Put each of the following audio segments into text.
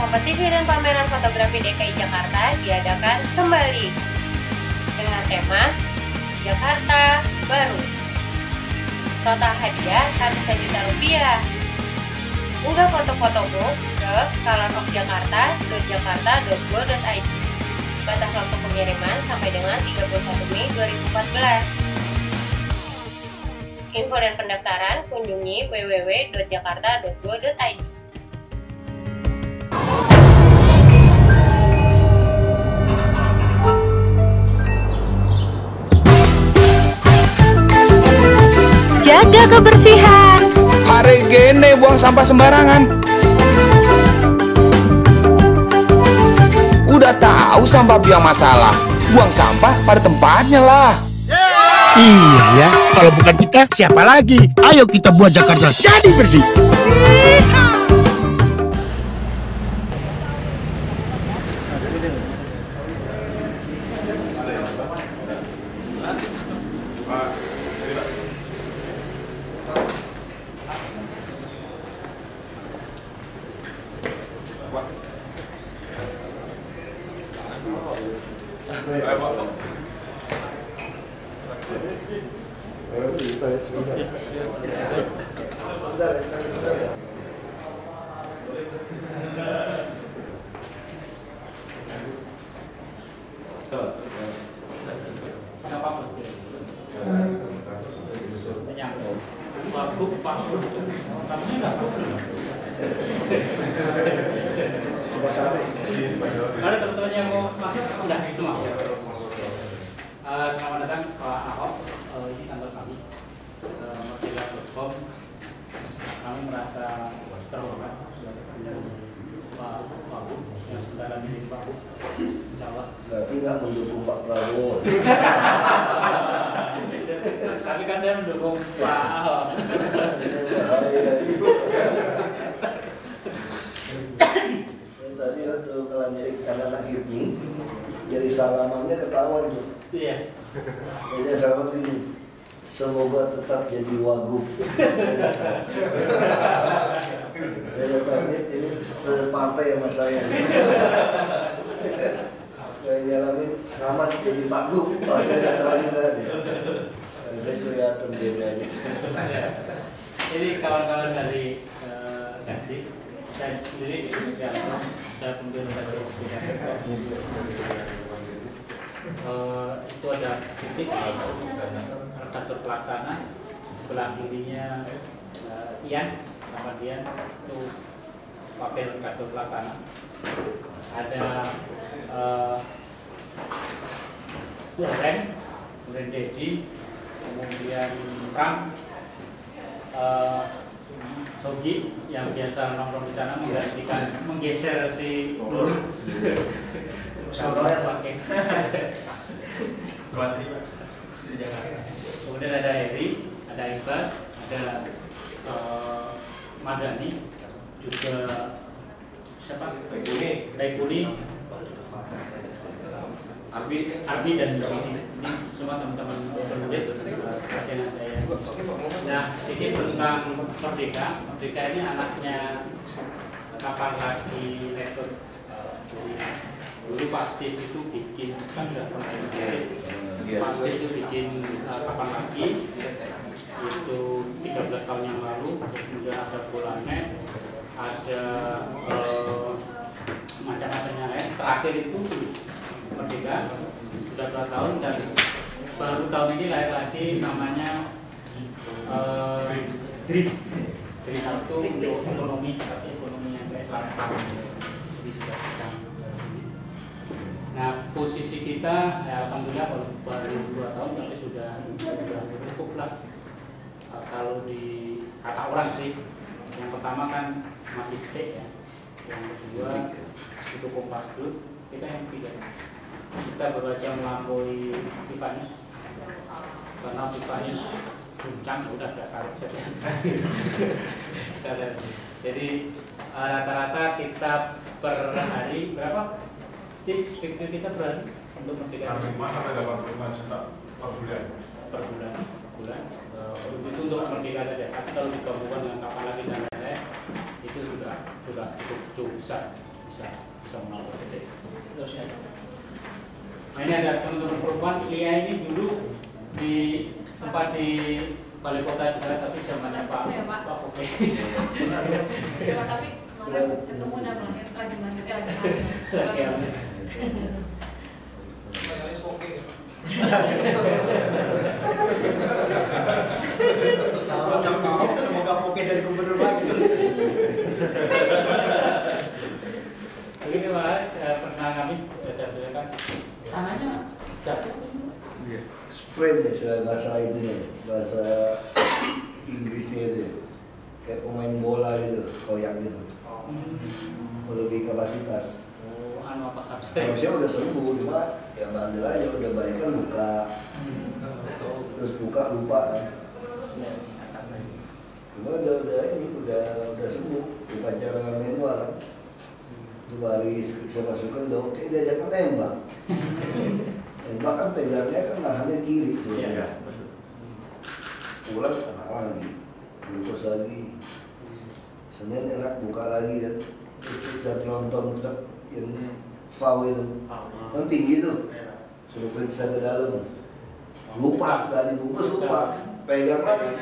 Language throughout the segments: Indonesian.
Kompetisi dan pameran fotografi DKI Jakarta diadakan kembali dengan tema Jakarta Baru. Total hadiah ratusan juta rupiah. Unggah foto-fotomu ke colorofjakarta.jakarta.go.id. Batas waktu pengiriman sampai dengan 31 Mei 2014. Info dan pendaftaran kunjungi www.jakarta.go.id. Jaga kebersihan. Hari gini buang sampah sembarangan. Udah tahu sampah biang masalah, buang sampah pada tempatnya lah. Iya ya, kalau bukan kita siapa lagi? Ayo kita buat Jakarta jadi bersih. Ada teman-teman yang mau masuk? Enggak, itu mau. Selamat datang Pak Ahok, ini kantor kami, Merdeka.com. Kami merasa terhormat Pak Wagub yang sebentar lagi jadi Pak Wagub, insya Allah. Berarti nggak mendukung Pak Prabowo. Tapi kan saya mendukung Pak Ahok. Tadi waktu kelantik anak-anak HIPMI, jadi salamannya ketahuan tuh. Iya. Jadi salaman gini, semoga tetap jadi Wagub. Saya tahu ini separtai sama saya. Saya jalanin selamat jadi Pak Gub. Oh, saya nggak tahu juga nih. Saya kelihatan bedanya. Ini kawan-kawan dari Gaksi. Saya sendiri di Susianto, saya pemimpin dari itu ada titik redaktur pelaksana, sebelah kirinya Ian, nama Ian itu wakil redaktur pelaksana. Ada kemudian Dedi, kemudian Ram, Sogi yang biasa nongkrong di sana menggeser si Nur. Kemudian ada Eri, ada Iqbal, ada Madani, juga siapa? Baikuni, Arbi dan ini semua teman-teman penulis seperti yang saya. Nah, sedikit tentang Merdeka. Merdeka ini anaknya kapan lagi rektor. Dulu Pak Steve itu bikin, kan sudah pernah Pak Steve itu bikin kapan lagi itu 13 tahun yang lalu. Kemudian ada Bolanet, ada macam-macamnya lain. Terakhir itu Merdeka sudah 2 tahun dan baru tahun ini lahir lagi namanya DRIP. DRIP itu untuk ekonomi yang Islam. Jadi sudah bisa. Nah, posisi kita ya, alhamdulillah baru 2 tahun tapi sudah cukup lah. Kalau di kata orang sih, yang pertama kan masih T ya, yang kedua itu Kompas Group, kita yang ketiga. Kita baru aja melampaui Tifanus karena Tifanus guncang udah gak salah saja. Jadi rata-rata kita per hari berapa? Pikir kita per hari untuk Merdeka. Sampai 85 juta per bulan. Per bulan. Itu untuk Merdeka saja. Tapi kalau digabungkan dengan kapan lagi dan lain-lain itu sudah cukup besar. bisa melapor titik. Nah, ini ada teman-teman perempuan. Lia ini dulu sempat di Balai Kota juga, tapi zamannya Pak Foke. Tapi malah ketemu dan lanjut lagi. Sama semoga Foke jadi gubernur lagi. Ini malah pernah kami saya kan tanahnya jatuh. Sprint ya, istilah bahasa itunya, bahasa Inggrisnya itu ya. Kayak pemain bola gitu, koyak gitu. Melebihi kapasitas. Harusnya udah sembuh, cuma ya bandel aja, udah baik kan luka. Terus luka lupa kan. Cuma udah sembuh, upacara menua kan. Itu baris, periksa pasukan, udah oke, diajak menembak. Tembak kan pegangnya kan nahannya kiri sebenarnya. Pulang kena lagi, bungkus lagi. Senin enak buka lagi kan. Bisa nonton truk yang FAW itu, kan tinggi tuh. Suruh periksa ke dalam. Lupa, gak dibungkus lupa. Pegang lagi.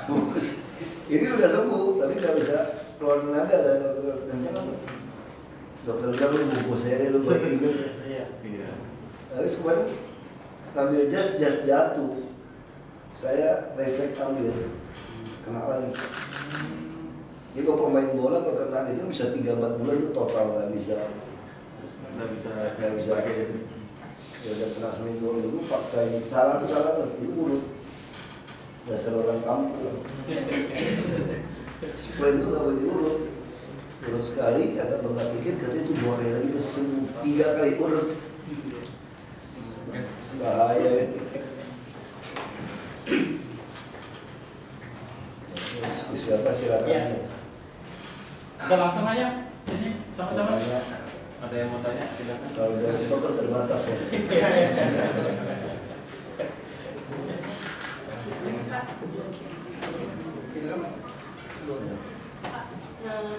Bungkus. Ini udah sembuh, tapi gak bisa keluar tenaga kan. Kencang. Dokter bilang lu bungkus saya lu baik inget. Habis kemarin ngambil jas jatuh. Saya refleks ambil, kena lagi. Jadi kalau pemain bola kalau kena itu bisa 3-4 bulan itu total nggak bisa. Ya udah kena seminggu dulu paksain salah terus diurut. Dasar orang kampung. Sprint itu nggak boleh diurut. Urut sekali, agak bengkak dikit, katanya itu 2 kali lagi bisa sembuh. 3 kali urut. Bahaya ya. Diskusi apa silakan. Ya. Kita langsung aja. Ini sama-sama. Ada yang mau tanya? Silakan. Kalau dari stok kan terbatas ya.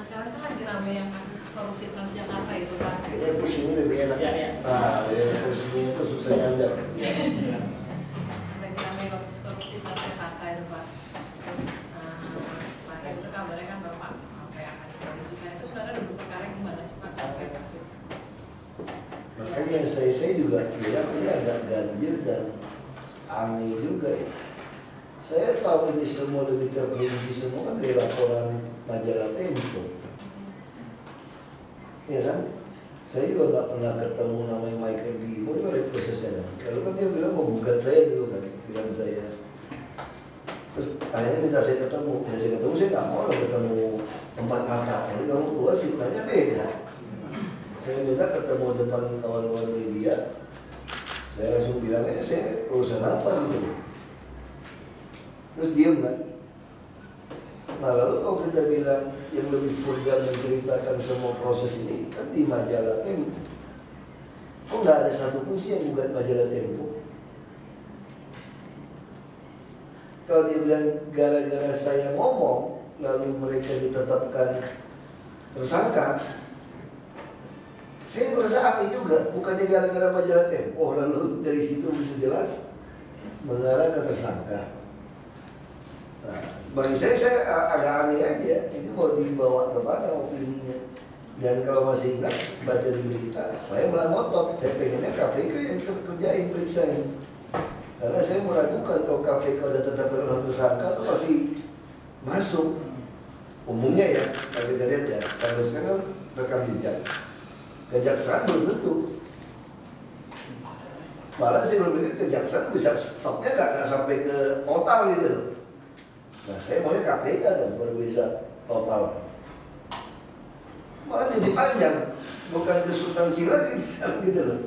Sekarang kan lagi ramai yang kasus korupsi Transjakarta itu Pak. Kayaknya kursinya lebih enak. Ya. Kursinya itu susah nyandar. Lagi ramai kasus korupsi Transjakarta itu Pak. Terus kemarin itu kabarnya kan Bapak sampai akan dipolisikan. Itu sebenarnya duduk perkara gimana Pak sampai waktu? Makanya saya juga bilang ini agak ganjil dan aneh juga ya. Saya tahu ini semua lebih terperinci semua kan dari laporan majalah Tempo. Ya kan? Saya juga nggak pernah ketemu namanya Michael Bimo juga dari prosesnya. Kalau kan dia bilang mau gugat saya dulu kan, bilang saya. Terus akhirnya minta saya ketemu, saya nggak mau ketemu empat mata. Jadi kamu keluar fitnahnya beda. Saya minta ketemu depan kawan-kawan media. Saya langsung bilangnya saya urusan apa gitu. Terus diem kan. Nah lalu kalau kita bilang yang lebih vulgar menceritakan semua proses ini kan di majalah Tempo. Kok nggak ada satupun sih yang gugat majalah Tempo? Kalau dia bilang gara-gara saya ngomong lalu mereka ditetapkan tersangka, saya merasa aneh juga. Bukannya gara-gara majalah Tempo lalu dari situ bisa jelas mengarah ke tersangka. Nah, bagi saya agak aneh aja. Ini mau dibawa kemana opininya? Dan kalau masih ingat baca di berita, saya malah ngotot. Saya pengennya KPK yang kerjain periksa ini. Karena saya meragukan kalau KPK udah tetapkan orang tersangka itu masih masuk. Umumnya ya, kalau kita lihat ya, kalau sekarang rekam jejak. Kejaksaan belum tentu. Malah saya berpikir kejaksaan bisa stopnya nggak sampai ke total gitu loh. Nah saya maunya KPK kan baru bisa total. Malah jadi panjang, bukan ke substansi lagi gitu loh.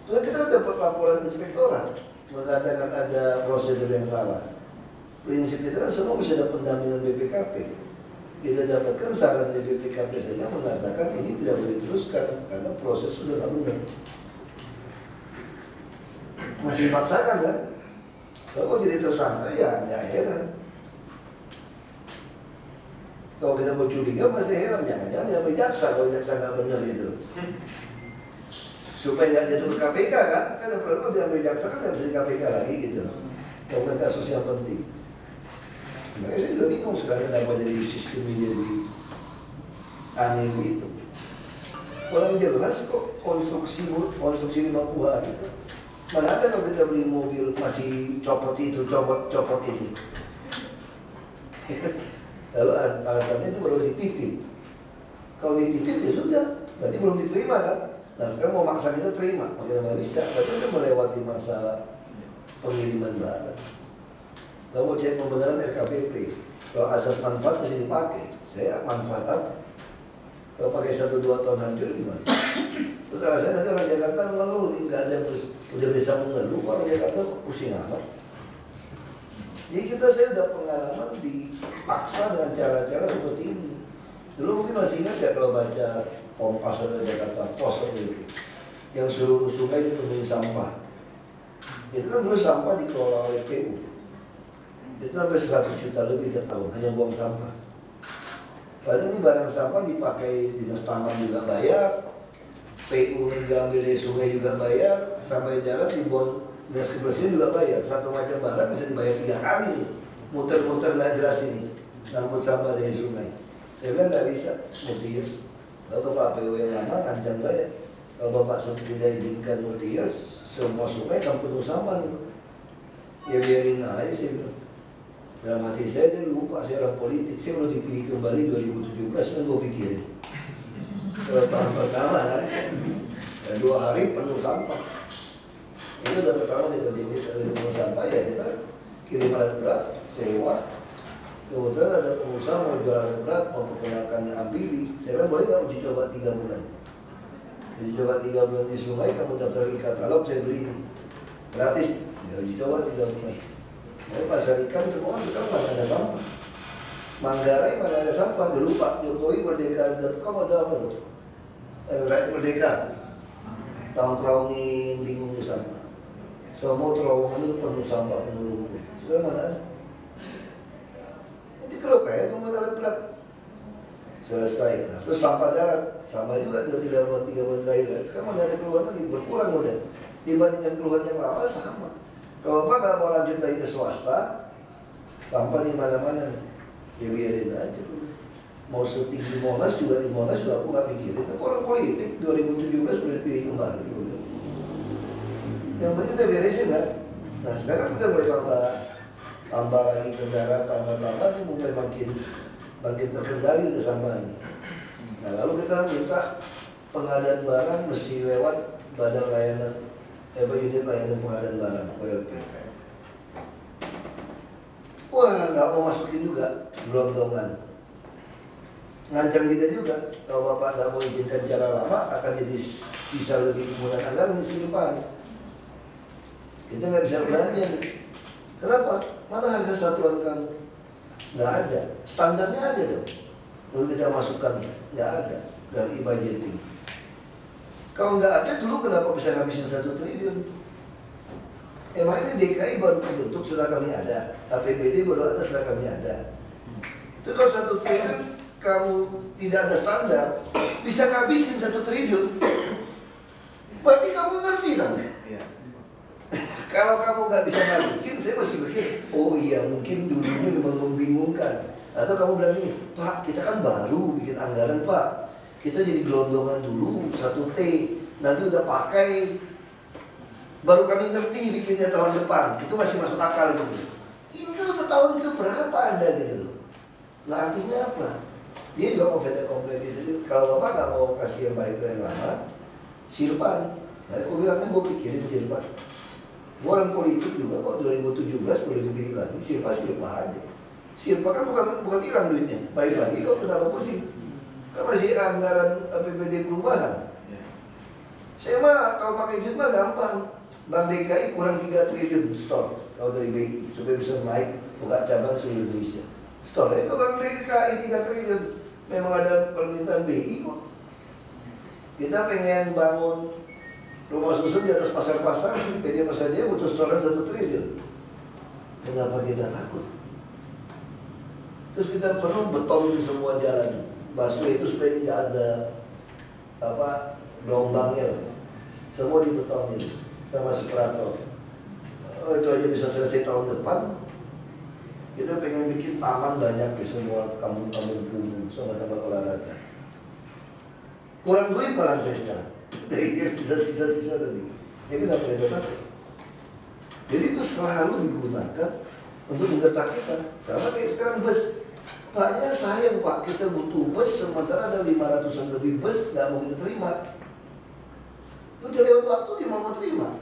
Soalnya kita dapat laporan inspektorat mengatakan ada prosedur yang salah. Prinsip itu kan semua bisa ada pendampingan BPKP. Kita dapatkan saran dari BPKP saja mengatakan ini tidak boleh diteruskan karena proses sudah nggak benar. Masih dipaksakan kan? Kalau jadi tersangka ya nggak heran. Kalau kita mau curiga masih heran, jangan-jangan diambil jaksa kalau jaksa nggak benar gitu. Supaya nggak jatuh ke KPK kan? Kan kalau diambil jaksa kan nggak bisa di KPK lagi gitu. Kalau bukan kasus yang penting. Makanya saya juga bingung sekarang kenapa jadi sistem ini jadi aneh begitu. Orang jelas kok konstruksi 50-an. Mana ada kalau kita beli mobil masih copot itu, copot ini. Lalu alasannya itu baru dititip. Kalau dititip ya sudah, berarti belum diterima kan? Nah sekarang mau maksa kita terima, makanya nggak bisa. Berarti kita melewati masa pengiriman barang. Lalu mau cek pembenaran RKPP. Kalau asas manfaat mesti dipakai. Saya manfaat apa? Kalau pakai 1-2 tahun hancur gimana? Terus alasannya nanti orang Jakarta ngeluh, nggak ada yang udah bisa mengeluh, orang Jakarta pusing amat. Jadi saya udah pengalaman dipaksa dengan cara-cara seperti ini. Dulu mungkin masih ingat ya kalau baca Kompas atau Jakarta Post gitu, yang seluruh sungai dipenuhi sampah. Itu kan dulu sampah dikelola oleh PU. Itu sampai 100 juta lebih tiap tahun hanya buang sampah. Padahal ini barang sampah dipakai dinas taman juga bayar, PU mengambil dari sungai juga bayar, sampai jalan dibuang dinas kebersihan juga bayar. Satu macam barang bisa dibayar 3 kali, muter-muter nggak jelas ini, ngangkut sampah dari sungai. Saya bilang nggak bisa, multi-years. Lalu Pak PU yang lama ancam saya, kalau Bapak tidak izinkan multi-years, semua sungai akan penuh sampah nih. Ya biarin aja saya bilang. Dalam hati saya dia lupa, saya orang politik, saya baru dipilih kembali 2017 kan gue pikirin. Kalau tahun pertama kan, dan 2 hari penuh sampah. Itu udah pertama kita penuh sampah ya kita kirim alat berat, sewa. Kebetulan ada pengusaha mau jual alat berat, mau perkenalkannya amfibi. Saya bilang boleh nggak uji coba 3 bulan? Uji coba 3 bulan di sungai, kamu daftar di katalog, saya beli ini gratis. Ya uji coba 3 bulan. Nah, pasar ikan semua sekarang mana ada sampah. Manggarai mana ada sampah. Dulu Pak Jokowi merdeka.com ada apa tuh? Rakyat Merdeka. Tongkrongin bingung di sampah. Semua terowongan itu penuh sampah, penuh lumpur. Sekarang mana ada? Nanti kalau kaya tunggu alat berat. Selesai. Nah, terus sampah darat. Sama juga 3 bulan terakhir. Sekarang mana ada keluhan lagi, berkurang udah. Dibandingkan keluhan yang lama sama. Kalau Bapak nggak mau lanjut lagi ke swasta, sampah di mana-mana nih, ya biarin aja dulu. Mau setinggi Monas juga di Monas juga aku nggak pikirin. Aku orang politik 2017 boleh pilih kembali. Yang penting kita beresin kan. Nah sekarang kita mulai tambah lagi kendaraan, tambah ini mulai makin terkendali udah sampah ini. Nah lalu kita minta pengadaan barang mesti lewat badan layanan. Unit layanan pengadaan barang (ULP). Wah, nggak mau masukin juga gelondongan. Ngancam kita juga, kalau Bapak nggak mau izinkan cara lama akan jadi sisa lebih penggunaan anggaran di depan. Kita nggak bisa belanja. Kenapa? Mana harga satuan kamu? Nggak ada. Standarnya ada dong. Lalu kita masukkan, nggak ada dalam e-budgeting. Kalau nggak ada dulu kenapa bisa ngabisin 1 triliun? Emang ini DKI baru terbentuk setelah kami ada, APBD baru ada setelah kami ada. Itu kalau 1 triliun kamu tidak ada standar, bisa ngabisin 1 triliun. Berarti kamu ngerti dong? Kalau kamu nggak bisa ngabisin, saya masih berpikir, oh iya mungkin dulunya memang membingungkan. Atau kamu bilang ini, Pak kita kan baru bikin anggaran Pak. Kita jadi gelondongan dulu 1T, nanti udah pakai, baru kami ngerti bikinnya tahun depan. Itu masih masuk akal gitu. Ini kan udah tahun ke berapa Anda gitu. Nah artinya apa? Dia juga mau fait accompli. Jadi kalau Bapak nggak mau kasih yang balik yang lama, silpa. Nah aku bilangnya gue pikirin silpa. Gue orang politik juga kok 2017 boleh dipilih lagi, silpa aja. Silpa kan bukan hilang duitnya, balik lagi kok kenapa pusing? Kan masih anggaran APBD perubahan. Saya mah kalau pakai duit mah gampang. Bank DKI kurang 3 triliun store kalau dari BI supaya bisa naik buka cabang seluruh Indonesia. Store ya Bank DKI 3 triliun. Memang ada permintaan BI kok. Kita pengen bangun rumah susun di atas pasar-pasar, PD Pasar Jaya butuh store 1 triliun. Kenapa kita takut? Terus kita perlu betonin semua jalan busway itu supaya nggak ada gelombangnya. Semua dibetonin sama separator. Oh, itu aja bisa selesai tahun depan. Kita pengen bikin taman banyak di semua kampung-kampung kumuh sama tempat olahraga. Kurang duit malah saya sekarang. Dari sisa-sisa tadi. Jadi nggak boleh pakai. Jadi itu selalu digunakan untuk menggerak kita. Sama kayak sekarang bus. Paknya sayang Pak, kita butuh bus sementara ada 500-an lebih bus nggak mau kita terima. Udah lewat waktu dia mau terima.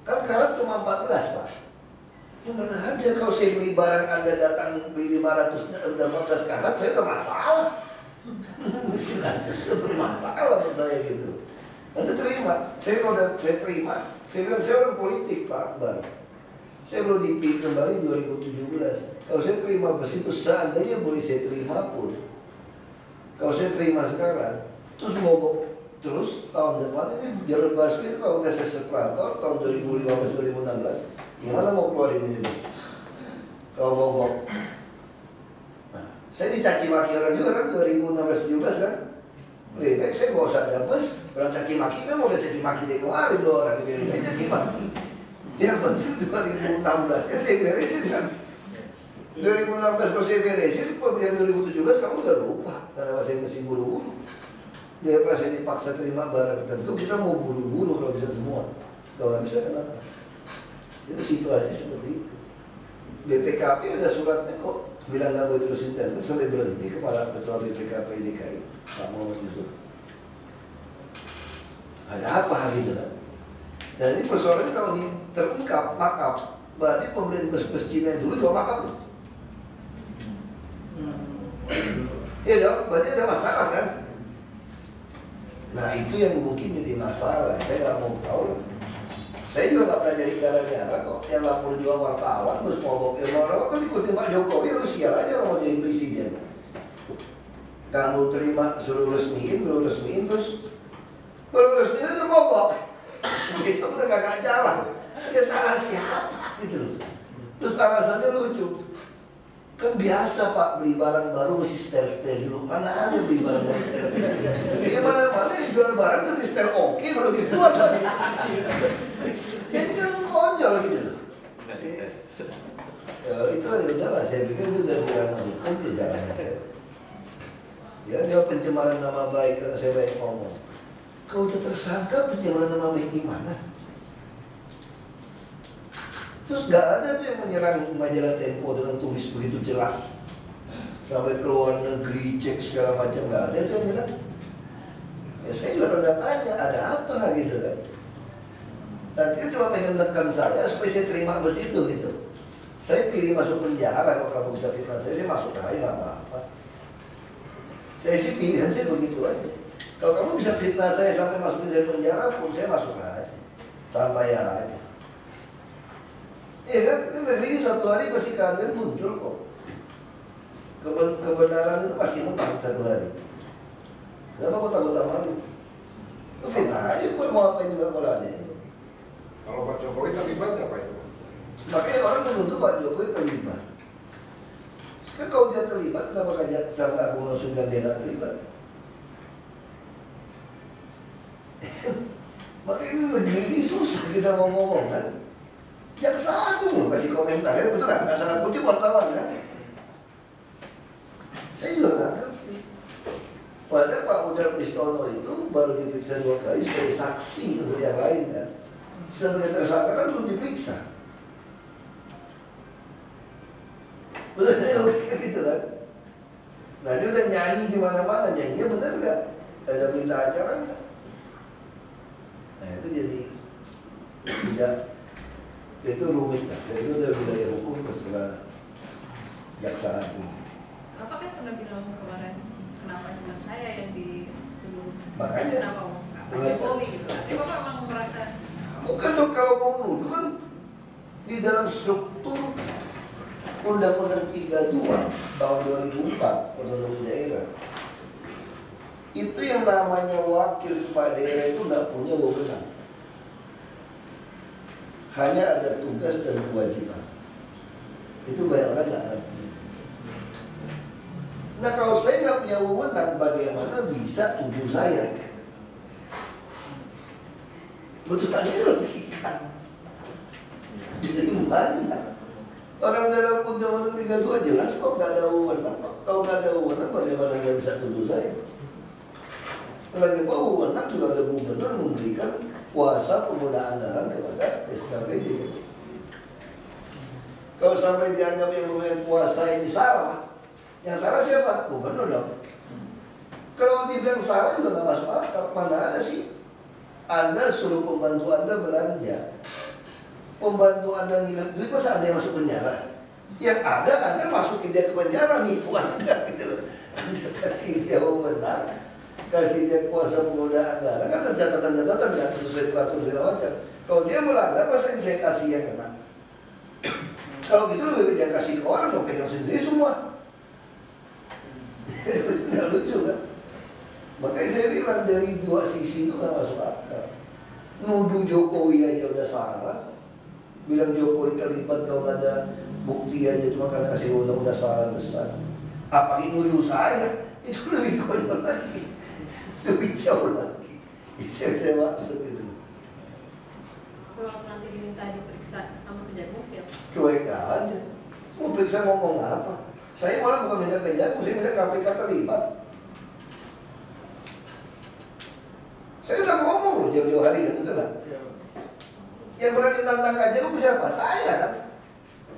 Kan karat cuma 14 Pak. Gimana ada kalau saya beli barang Anda datang beli 500 udah 14 karat, saya udah masalah. Mesin Anda sudah bermasalah buat saya gitu. Anda terima, saya terima. Saya bilang saya orang politik Pak Akbar. Saya baru dipilih kembali 2017. Kalau saya terima bus itu seandainya boleh saya terima pun. Kalau saya terima sekarang, terus mogok terus tahun depan ini jalur busway itu kalau tes separator tahun 2015-2016, gimana mau keluarin ini bus? Kalau mogok. Nah, saya dicaci maki orang juga kan 2016-17 kan. Lebih baik saya gak usah ada bus. Orang caci maki kan udah caci maki dari kemarin loh orang ini caci maki. Yang penting 2016 ya saya beresin kan. 2016 kalau saya beresin, pemilihan 2017 kamu udah lupa karena saya masih buru-buru. Dia pas saya dipaksa terima barang tentu kita mau buru-buru kalau bisa semua. Kalau nggak bisa kenapa? Itu situasi seperti itu. BPKP ada suratnya kok bilang nggak boleh terusin tender sampai berhenti kepala ketua BPKP DKI Pak Muhammad Yusuf. Ada apa gitu kan? Dan ini persoalannya kalau terungkap makap, berarti pembelian bus-bus Cina dulu juga makap loh. Iya dong, berarti ada masalah kan? Nah itu yang mungkin jadi masalah, saya nggak mau tahu lah. Saya juga nggak pernah jadi gara-gara kok. Yang lapor juga wartawan, terus mogok orang kan ikutin Pak Jokowi, lu sial aja orang mau jadi presiden. Kamu terima suruh resmiin, belum resmiin, terus baru resmiin itu mogok. Itu udah gak jalan. Ya salah siapa gitu loh. Terus alasannya lucu. Kan biasa Pak beli barang baru mesti setel-setel dulu. Mana ada beli barang baru setel-setel? Dia mana-mana yang jual barang tuh di setel oke baru dibuat pasti. Jadi kan konyol gitu loh. Ya itu udah lah, saya pikir itu udah di ranah hukum dia jalannya. Ya dia pencemaran nama baik karena saya banyak ngomong. Kalau udah tersangka pencemaran nama baik gimana? Terus gak ada tuh yang menyerang majalah Tempo dengan tulis begitu jelas sampai ke luar negeri cek segala macam, gak ada tuh yang menyerang. Ya saya juga tanda tanya ada apa gitu kan. Nanti kan cuma pengen menekan saya supaya saya terima bus itu gitu. Saya pilih masuk penjara kalau kamu bisa fitnah saya masuk aja gak apa-apa. Saya sih pilihan saya begitu aja. Kalau kamu bisa fitnah saya sampai masukin saya penjara pun saya masuk aja, santai aja. Iya kan, negeri ini satu hari pasti keadilan muncul kok. Kebenaran itu pasti menang satu hari. Kenapa kau takut sama lu? Lu fitnah aja, pun mau apain juga kalau ada. Kalau Pak Jokowi terlibat apa itu? Makanya orang menuduh Pak Jokowi terlibat. Sekarang kalau dia terlibat, kenapa Kejaksaan Agung langsung bilang dia nggak terlibat? Makanya ini negeri ini susah kita mau ngomong kan. Jaksa Agung loh kasih komentar ya, betul nggak salah kutip wartawan kan. Saya juga nggak ngerti. Padahal Pak Udar Pristono itu baru diperiksa 2 kali sebagai saksi untuk yang lain kan. Sebagai tersangka kan belum diperiksa. Betul gitu kan. Nah dia udah nyanyi di mana-mana, nyanyinya bener nggak? Ada berita acara nggak? Nah itu jadi tidak, itu rumit lah. Itu udah wilayah hukum terserah Jaksa Agung. Apa kan pernah bilang kemarin kenapa cuma saya yang dituduh? Makanya. Kenapa Pak Jokowi gitu? Tapi Bapak memang merasa bukan dong kalau mau nuduh kan di dalam struktur Undang-Undang 32 tahun 2004 otonomi daerah. Itu yang namanya wakil kepala daerah itu nggak punya wewenang. Hanya ada tugas dan kewajiban. Itu banyak orang nggak ngerti. Nah kalau saya nggak punya wewenang, bagaimana bisa tuduh saya? Betul tadi logika. Dari mana? Orang dalam Undang-Undang 32 jelas kok nggak ada wewenang. Kalau nggak ada wewenang, bagaimana dia bisa tuduh saya? Lagi pula wewenang juga ada gubernur memberikan kuasa penggunaan anggaran kepada SKPD. Kalau sampai dianggap yang memberikan kuasa ini salah, yang salah siapa? Gubernur dong. Kalau dibilang salah juga nggak masuk akal. Mana ada sih? Anda suruh pembantu Anda belanja, pembantu Anda ngirim duit, masa ada yang masuk penjara? Yang ada Anda masukin dia ke penjara, nipu Anda gitu. Anda kasih dia wewenang, kasih dia kuasa penggunaan anggaran, kan ada catatan-catatan kan sesuai peraturan segala macam. Kalau dia melanggar, masa yang saya kasih yang kena? Kalau gitu lebih baik dia kasih ke orang, mau pegang sendiri semua. Nggak lucu kan? Makanya saya bilang dari dua sisi itu nggak masuk akal. Nuduh Jokowi aja udah salah, bilang Jokowi terlibat kalau nggak ada bukti aja cuma karena kasih undang udah salah besar. Apalagi nuduh saya, itu lebih konyol lagi, lebih jauh lagi. Itu yang saya maksud itu. Kalau nanti diminta diperiksa sama Kejagung siapa? Cuek aja. Mau periksa ngomong apa? Saya malah bukan minta Kejagung, saya minta KPK terlibat. Saya udah ngomong loh jauh-jauh hari kan, betul nggak? Yang berani nantang Kejagung siapa? Saya kan.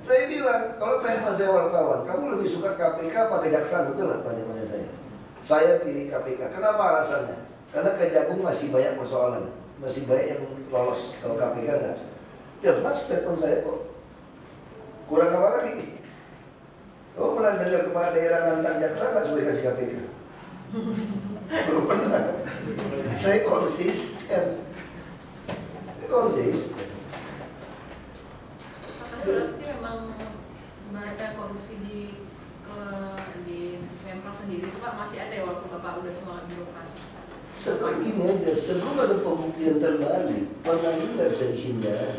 Saya bilang, kalau tanya sama saya wartawan, kamu lebih suka KPK apa Kejaksaan? Betul nggak tanya pada saya? Saya pilih KPK. Kenapa alasannya? Karena Kejagung masih banyak persoalan, masih banyak yang lolos. Kalau KPK nggak. Ya jelas statement saya kok. Kurang apa lagi? Kamu pernah dengar kepala daerah nantang jaksa nggak supaya kasih KPK? Belum pernah. Saya konsisten. Berarti memang banyak korupsi di Pemprov sendiri itu Pak masih ada ya walaupun Bapak udah semangat birokrasi? Seperti ini aja, sebelum ada pembuktian terbalik, pernah ini nggak bisa dihindari.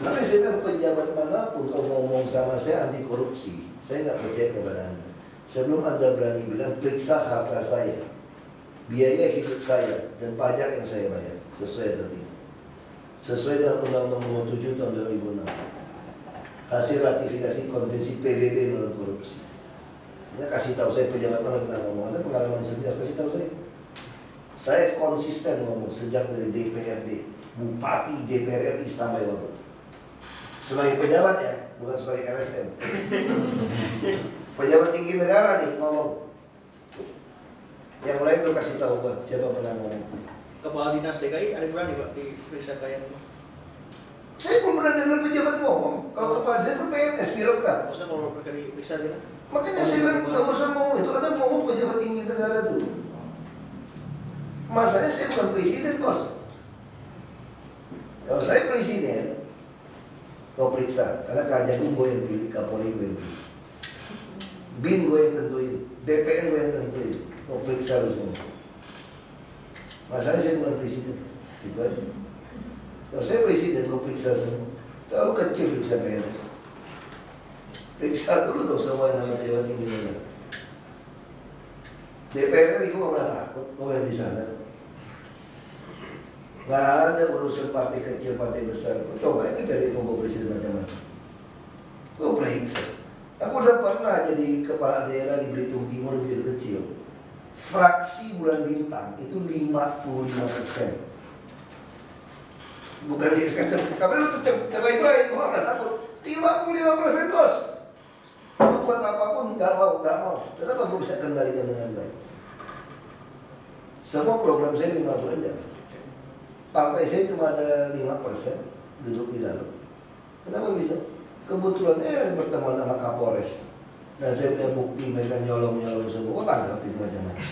Makanya saya bilang pejabat manapun kalau ngomong sama saya anti korupsi, saya nggak percaya kepada Anda. Sebelum Anda berani bilang periksa harta saya, biaya hidup saya, dan pajak yang saya bayar, sesuai atau tidak? Sesuai dengan Undang-Undang Nomor 7 Tahun 2006. Hasil ratifikasi Konvensi PBB melawan korupsi. Anda kasih tahu saya pejabat mana pernah ngomong, Anda pengalaman sejarah kasih tahu saya. Saya konsisten ngomong sejak dari DPRD, Bupati, DPR RI sampai Wabah. Sebagai pejabat ya, bukan sebagai LSM. Pejabat tinggi negara nih ngomong. Yang lain lu kasih tahu Pak, siapa pernah ngomong. Kepala Dinas DKI ada berani Pak diperiksa kayak itu? Saya belum pernah dengar pejabat ngomong. Kalau kepala dinas itu PNS, birokrat. Maksudnya kalau mereka diperiksa dia? Makanya saya bilang nggak usah ngomong itu, karena ngomong pejabat tinggi negara dulu. Masalahnya saya bukan presiden bos. Kalau saya presiden, kau periksa, karena Kejagung gue yang pilih, Kapolri gue yang pilih, BIN gue yang tentuin, BPN gue yang tentuin, kau periksa lu semua. Masalahnya saya bukan presiden, itu aja. Kalau saya presiden, kau periksa semua. Kalau kecil periksa PNS, periksa dulu dong semua nama pejabat tinggi negara. DPR itu nggak pernah takut, kau yang di sana. Nggak ada urusan partai kecil, partai besar. Coba ini dari Kongo presiden macam-macam. Gue periksa. Aku udah pernah jadi kepala daerah di Belitung Timur begitu kecil. Fraksi Bulan Bintang itu 55%. Bukan dia sekarang, tapi lu tetap cerai-berai, gue nggak takut. 55% bos. Lu buat apapun nggak mau. Kenapa gue bisa kendalikan dengan baik? Semua program saya 5 bulan jalan. Partai saya cuma ada 5% duduk di dalam. Kenapa bisa? Kebetulan berteman sama Kapolres. Dan saya punya bukti mereka nyolong semua. Kok tanggapin macam-macam?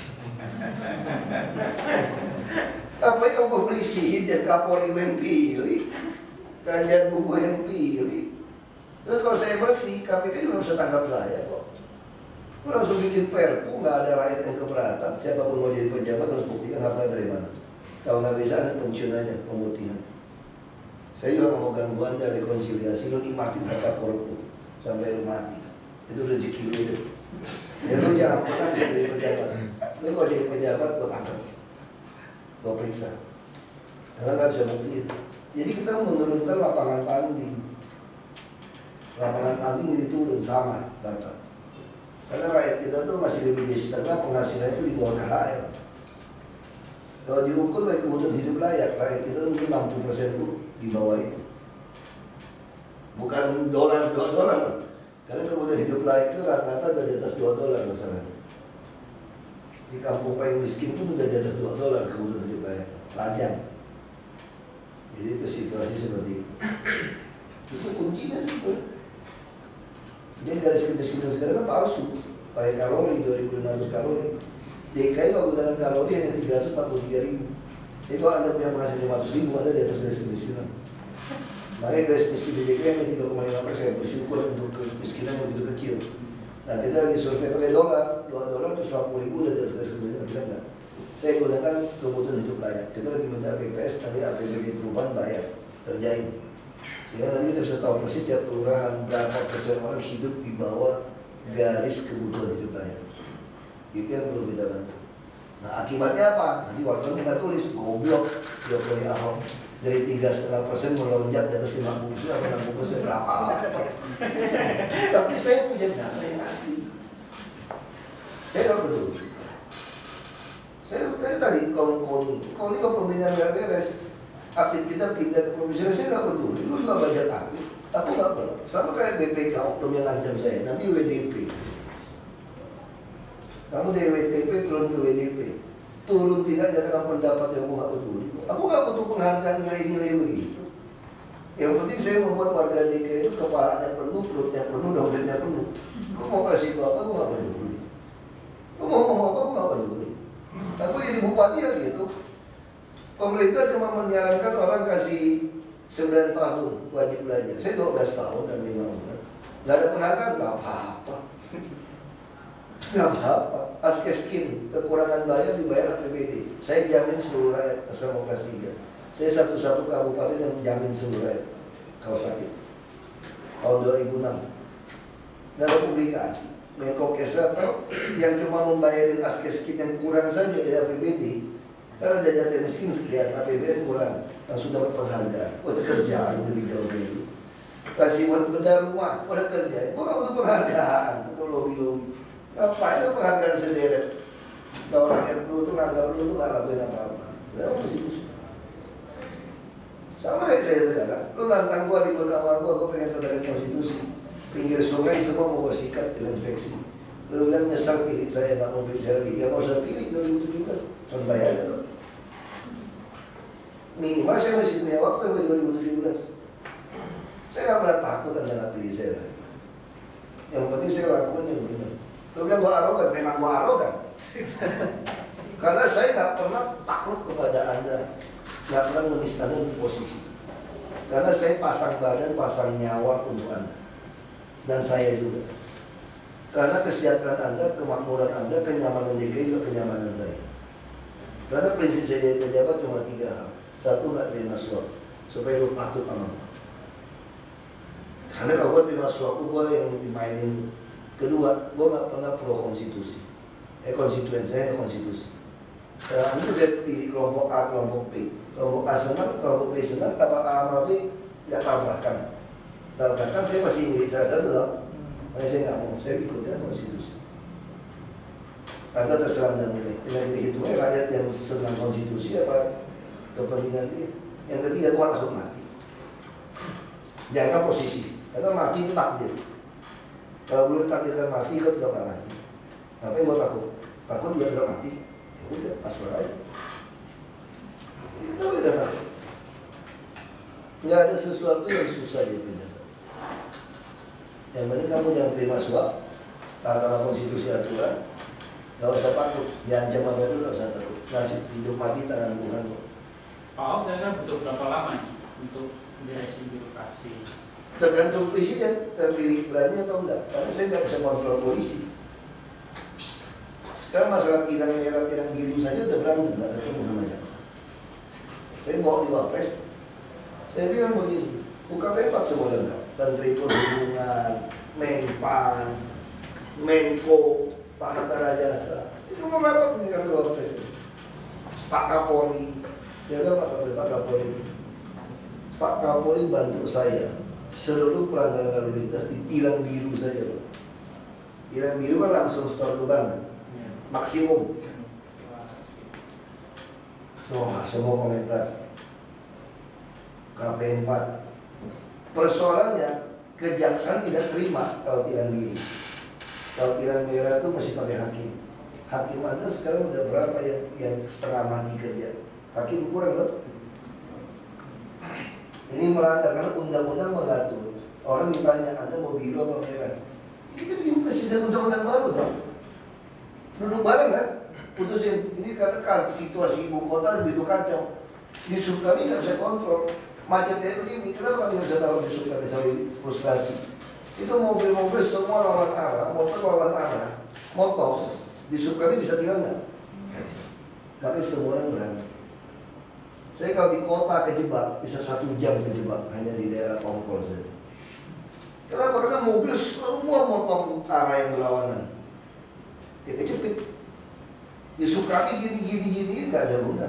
Apa yang gue berisihin dan Kapolri gue yang pilih, Kejagung gue yang pilih. Terus kalau saya bersih, KPK juga bisa tangkap saya kok. Gue langsung bikin perpu, nggak ada rakyat yang keberatan. Siapapun mau jadi pejabat harus buktikan harta dari mana. Kalau nggak bisa, Anda pensiun aja, pemutihan. Saya juga mau ganggu Anda rekonsiliasi, lu nikmatin harta korupsi sampai lu mati. Itu rezeki lu itu. Ya lu jangan pernah bisa jadi pejabat. Lu kalau jadi pejabat gue tangkap, gue periksa. Karena nggak bisa buktiin. Jadi kita menurunkan lapangan tanding. Lapangan tanding jadi turun sama data. Karena rakyat kita tuh masih lebih dari setengah penghasilannya itu di bawah KHL. Kalau diukur baik kebutuhan hidup layak, rakyat kita mungkin 60% tuh di bawah itu. Bukan dolar, 2 dolar. Karena kebutuhan hidup layak itu rata-rata udah di atas 2 dolar masalahnya. Di kampung paling miskin pun udah di atas 2 dolar kebutuhan hidup layak. Lajang. Jadi itu situasi seperti itu. Itu kuncinya sebetulnya. Jadi garis kemiskinan sekarang kan palsu. Pakai kalori, 2.500 kalori. DKI kalau gunakan kalori hanya 343.000. Jadi kalau Anda punya penghasilan 500.000, Anda di atas garis kemiskinan. Makanya garis miskin di DKI hanya 3,5%. Bersyukur untuk kemiskinan yang begitu kecil. Nah kita lagi survei pakai dolar, 2 dolar terus 50.000 udah di atas garis kemiskinan. Kita enggak. Saya gunakan kebutuhan hidup layak. Kita lagi minta BPS, nanti APBD perubahan bayar, terjadi. Sehingga nanti kita bisa tahu persis tiap kelurahan berapa persen orang hidup di bawah garis kebutuhan hidup layak. Itu yang perlu kita bantu. Nah akibatnya apa? Nanti wartawan tinggal tulis goblok Jokowi Ahok dari 3,5% melonjak di atas 50% atau 60%, nggak apa-apa. Tapi saya punya data yang asli. Saya tahu betul. Saya tadi koni kalau pembinaan nggak beres, aktif kita pindah ke provinsi, saya nggak peduli. Lu juga belajar aktif, aku nggak perlu. Sama kayak BPK oknum yang ngancam saya, nanti WDP. Kamu dari WTP turun ke WDP, turun tidak nyatakan pendapat yang aku nggak peduli. Aku nggak butuh penghargaan nilai-nilai begitu. Yang penting saya membuat warga DKI itu kepalanya penuh, perutnya penuh, dompetnya penuh. Lu mau kasih ke apa? Aku nggak peduli. Lu mau ngomong apa? Aku nggak peduli. Aku jadi bupati ya gitu. Pemerintah cuma menyarankan orang kasih 9 tahun wajib belajar. Saya 12 tahun dan 5 bulan. Nggak ada penghargaan, nggak apa-apa. Nggak apa-apa. Askeskin, kekurangan bayar dibayar APBD. Saya jamin seluruh rakyat selama kelas 3. Saya satu-satu kabupaten yang menjamin seluruh rakyat kalau sakit. Tahun 2006. Nggak ada publikasi. Menko Kesra tahu yang cuma membayarin askeskin yang kurang saja dari APBD. Karena ada jatah miskin sekian, APBN kurang, langsung dapat penghargaan. Udah kerjaan lebih jauh dari itu. Kasih buat bedah rumah, udah kerjain. Kok butuh penghargaan untuk lobby-lobby? Ngapain itu penghargaan sendiri? Kalau rakyat lu tuh nganggap lu tuh nggak lakuin apa-apa. Ya konstitusi. Sama kayak saya sekarang. Lu nantang gua di kota gua pengen tegakkan konstitusi. Pinggir sungai semua mau gua sikat dengan inspeksi. Lu bilang nyesal pilih saya, nggak mau pilih saya lagi. Ya nggak usah pilih 2017, santai aja tuh. Minimal saya masih punya waktu sampai 2017. Saya nggak pernah takut Anda nggak pilih saya lagi. Yang penting saya lakukan yang benar. Lu bilang gua arogan, memang gua arogan. Karena saya nggak pernah takut kepada Anda, nggak pernah menis Anda di posisi. Karena saya pasang badan, pasang nyawa untuk Anda. Dan saya juga. Karena kesejahteraan Anda, kemakmuran Anda, kenyamanan DKI juga kenyamanan saya. Karena prinsip saya jadi pejabat cuma 3 hal. 1, nggak terima suap, supaya lu takut sama gue. Karena kalau gue terima suap, gue yang dimainin. Kedua, gue nggak pernah pro konstitusi. Konstituen, saya konstitusi. Sekarang itu saya pilih kelompok A, kelompok B. Kelompok A senang, kelompok B senang, tanpa A sama B, nggak tabrakan. Tabrakan saya masih milik salah satu loh. Makanya saya nggak mau, saya ikutnya konstitusi. Anda terserah dan nilai. Dengan dihitungnya rakyat yang senang konstitusi apa kepentingan dia. Yang ketiga, gua takut mati. Jangan posisi, karena mati itu takdir. Kalau belum takdirkan mati, gua tidak akan mati. Apa yang gua takut? Takut juga tidak mati. Ya udah, pasrah aja. Itu udah takut. Nggak ada sesuatu yang susah di dunia. Yang penting kamu jangan terima suap, karena konstitusi aturan. Gak usah takut, diancam apa itu gak usah takut. Nasib hidup mati tangan Tuhan. Pak Ahok kira-kira butuh berapa lama untuk beresin birokrasi? Tergantung presiden, terpilih berani atau enggak. Karena saya nggak bisa kontrol polisi. Sekarang masalah tilang merah, tilang biru saja udah berantem, nggak ketemu sama jaksa. Saya bawa di Wapres, saya bilang begini, UKP 4 semua lengkap, Menteri Perhubungan, Menpan, Menko, Pak Hatta Rajasa, itu merapat dengan kantor Wakil Presiden. Pak Kapolri, saya bilang Pak Kapolri, Pak Kapolri bantu saya seluruh pelanggaran lalu lintas di tilang biru saja, Pak. Tilang biru kan langsung store ke bank, maksimum. Wah, semua komentar. KP4. Persoalannya kejaksaan tidak terima kalau tilang biru. Kalau tilang merah itu masih pakai hakim. Hakim Anda sekarang udah berapa yang setengah mati kerja? Hakim kurang loh. Ini melanggar karena undang-undang mengatur. Orang ditanya Anda mau biru apa merah? Ini kan bikin presiden undang-undang baru dong. Duduk bareng kan? Putusin. Ini karena situasi ibu kota begitu kacau. Di Sukami nggak bisa kontrol. Macetnya begini. Kenapa nggak bisa taruh di Sukami? Misalnya frustrasi. Itu mobil-mobil semua lawan arah, motor lawan arah, motong. Di Sukami bisa tinggal nggak? Tapi semua orang berani. Saya kalau di kota kejebak bisa 1 jam kejebak hanya di daerah Tongkol saja. Kenapa? Karena mobil semua motong arah yang berlawanan. Ya kejepit. Di Sukami gini nggak ada guna.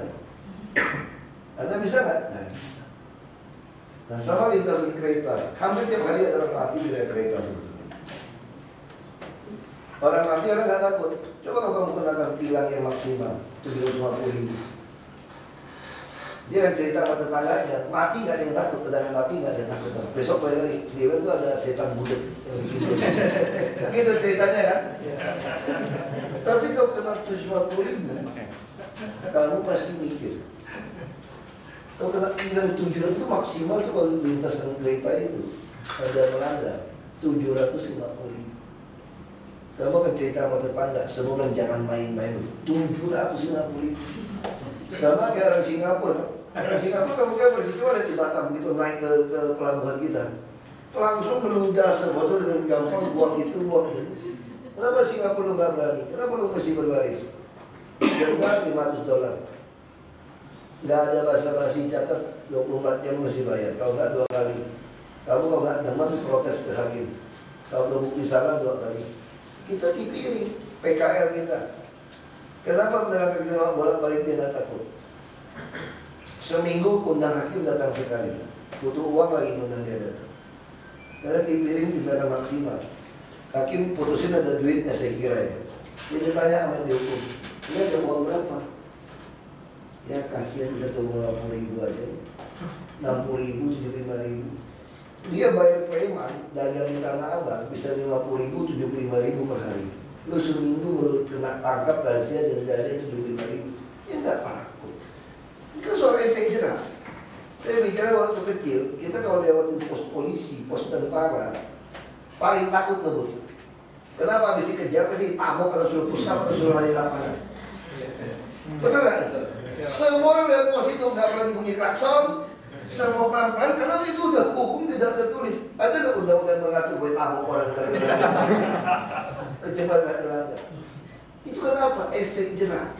Anda bisa nggak? Nggak bisa. Nah sama lintasan kereta, hampir tiap hari ada orang mati di rel kereta sebetulnya. Orang mati orang nggak takut. Coba kalau kamu kenakan tilang yang maksimal 750.000. Dia kan cerita sama tetangganya, mati nggak ada yang takut, tetangga mati nggak ada yang takut. Besok balik lagi, dia bilang itu ada setan budak yang bikin dia. Gitu ceritanya kan. Tapi kalau kena 750.000, kamu pasti mikir. Kalau kena tilang 700 itu maksimal tuh kalau lintasan kereta itu ada melanggar 750.000. Kamu kan cerita sama tetangga, semua bilang jangan main-main 750.000. Sama kayak orang Singapura. Orang Singapura kamu kan bersitu ada di Batam begitu naik ke pelabuhan kita, langsung meludah sefoto dengan gampang buang itu. Kenapa Singapura nggak berani? Kenapa lu mesti berbaris? Denda $500. Nggak ada basa-basi, catat 24 jam mesti bayar. Kalau nggak 2 kali. Kamu kalau nggak demen protes ke hakim. Kalau kebukti salah 2 kali. Kita tipirin PKL kita. Kenapa pedagang kaki lima bolak-balik dia nggak takut? Seminggu undang hakim datang sekali. Butuh uang lagi undang dia datang. Karena dipiring tindakan maksimal. Hakim putusin ada duitnya saya kira ya. Dia ditanya sama yang dihukum, dia ada uang berapa? Ya kasihan kita tunggu 60.000 aja. 60.000, 75.000. Dia bayar preman, dagang di Tanah Abang bisa 50.000, 75.000 per hari. Lu seminggu baru kena tangkap rahasia dan dana 75.000. Ya nggak takut. Ini kan soal efek jerah. Saya bicara waktu kecil, kita kalau lewatin pos polisi, pos tentara, paling takut ngebut. Kenapa habis dikejar pasti tabok atau suruh puskap atau suruh lari lapangan. Betul nggak? Semua orang lihat pos itu nggak berani bunyi klakson, semua pelan-pelan karena itu udah hukum tidak tertulis. Ada nggak undang-undang mengatur gue tabok orang gara-gara kecepat nggak jelas. Itu kenapa? Efek jerah.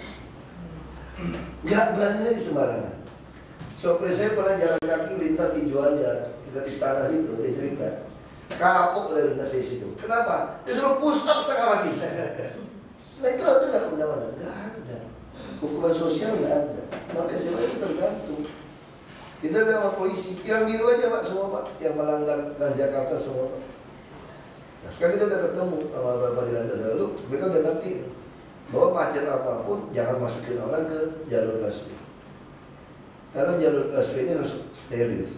Nggak berani lagi sembarangan. Sopir saya pernah jalan kaki lintas di Juanda dekat istana situ, dia cerita. Kapok dari lintas di situ. Kenapa? Disuruh push up setengah mati. Nah itu ada nggak undang-undang? Nggak ada. Hukuman sosial nggak ada. Makanya semuanya itu tergantung. Kita bilang sama polisi, yang biru aja Pak semua Pak, yang melanggar Transjakarta semua Pak. Nah, sekarang kita udah ketemu sama beberapa di lantas lalu, mereka udah ngerti bahwa macet apapun jangan masukin orang ke jalur busway. Karena jalur busway ini harus steril.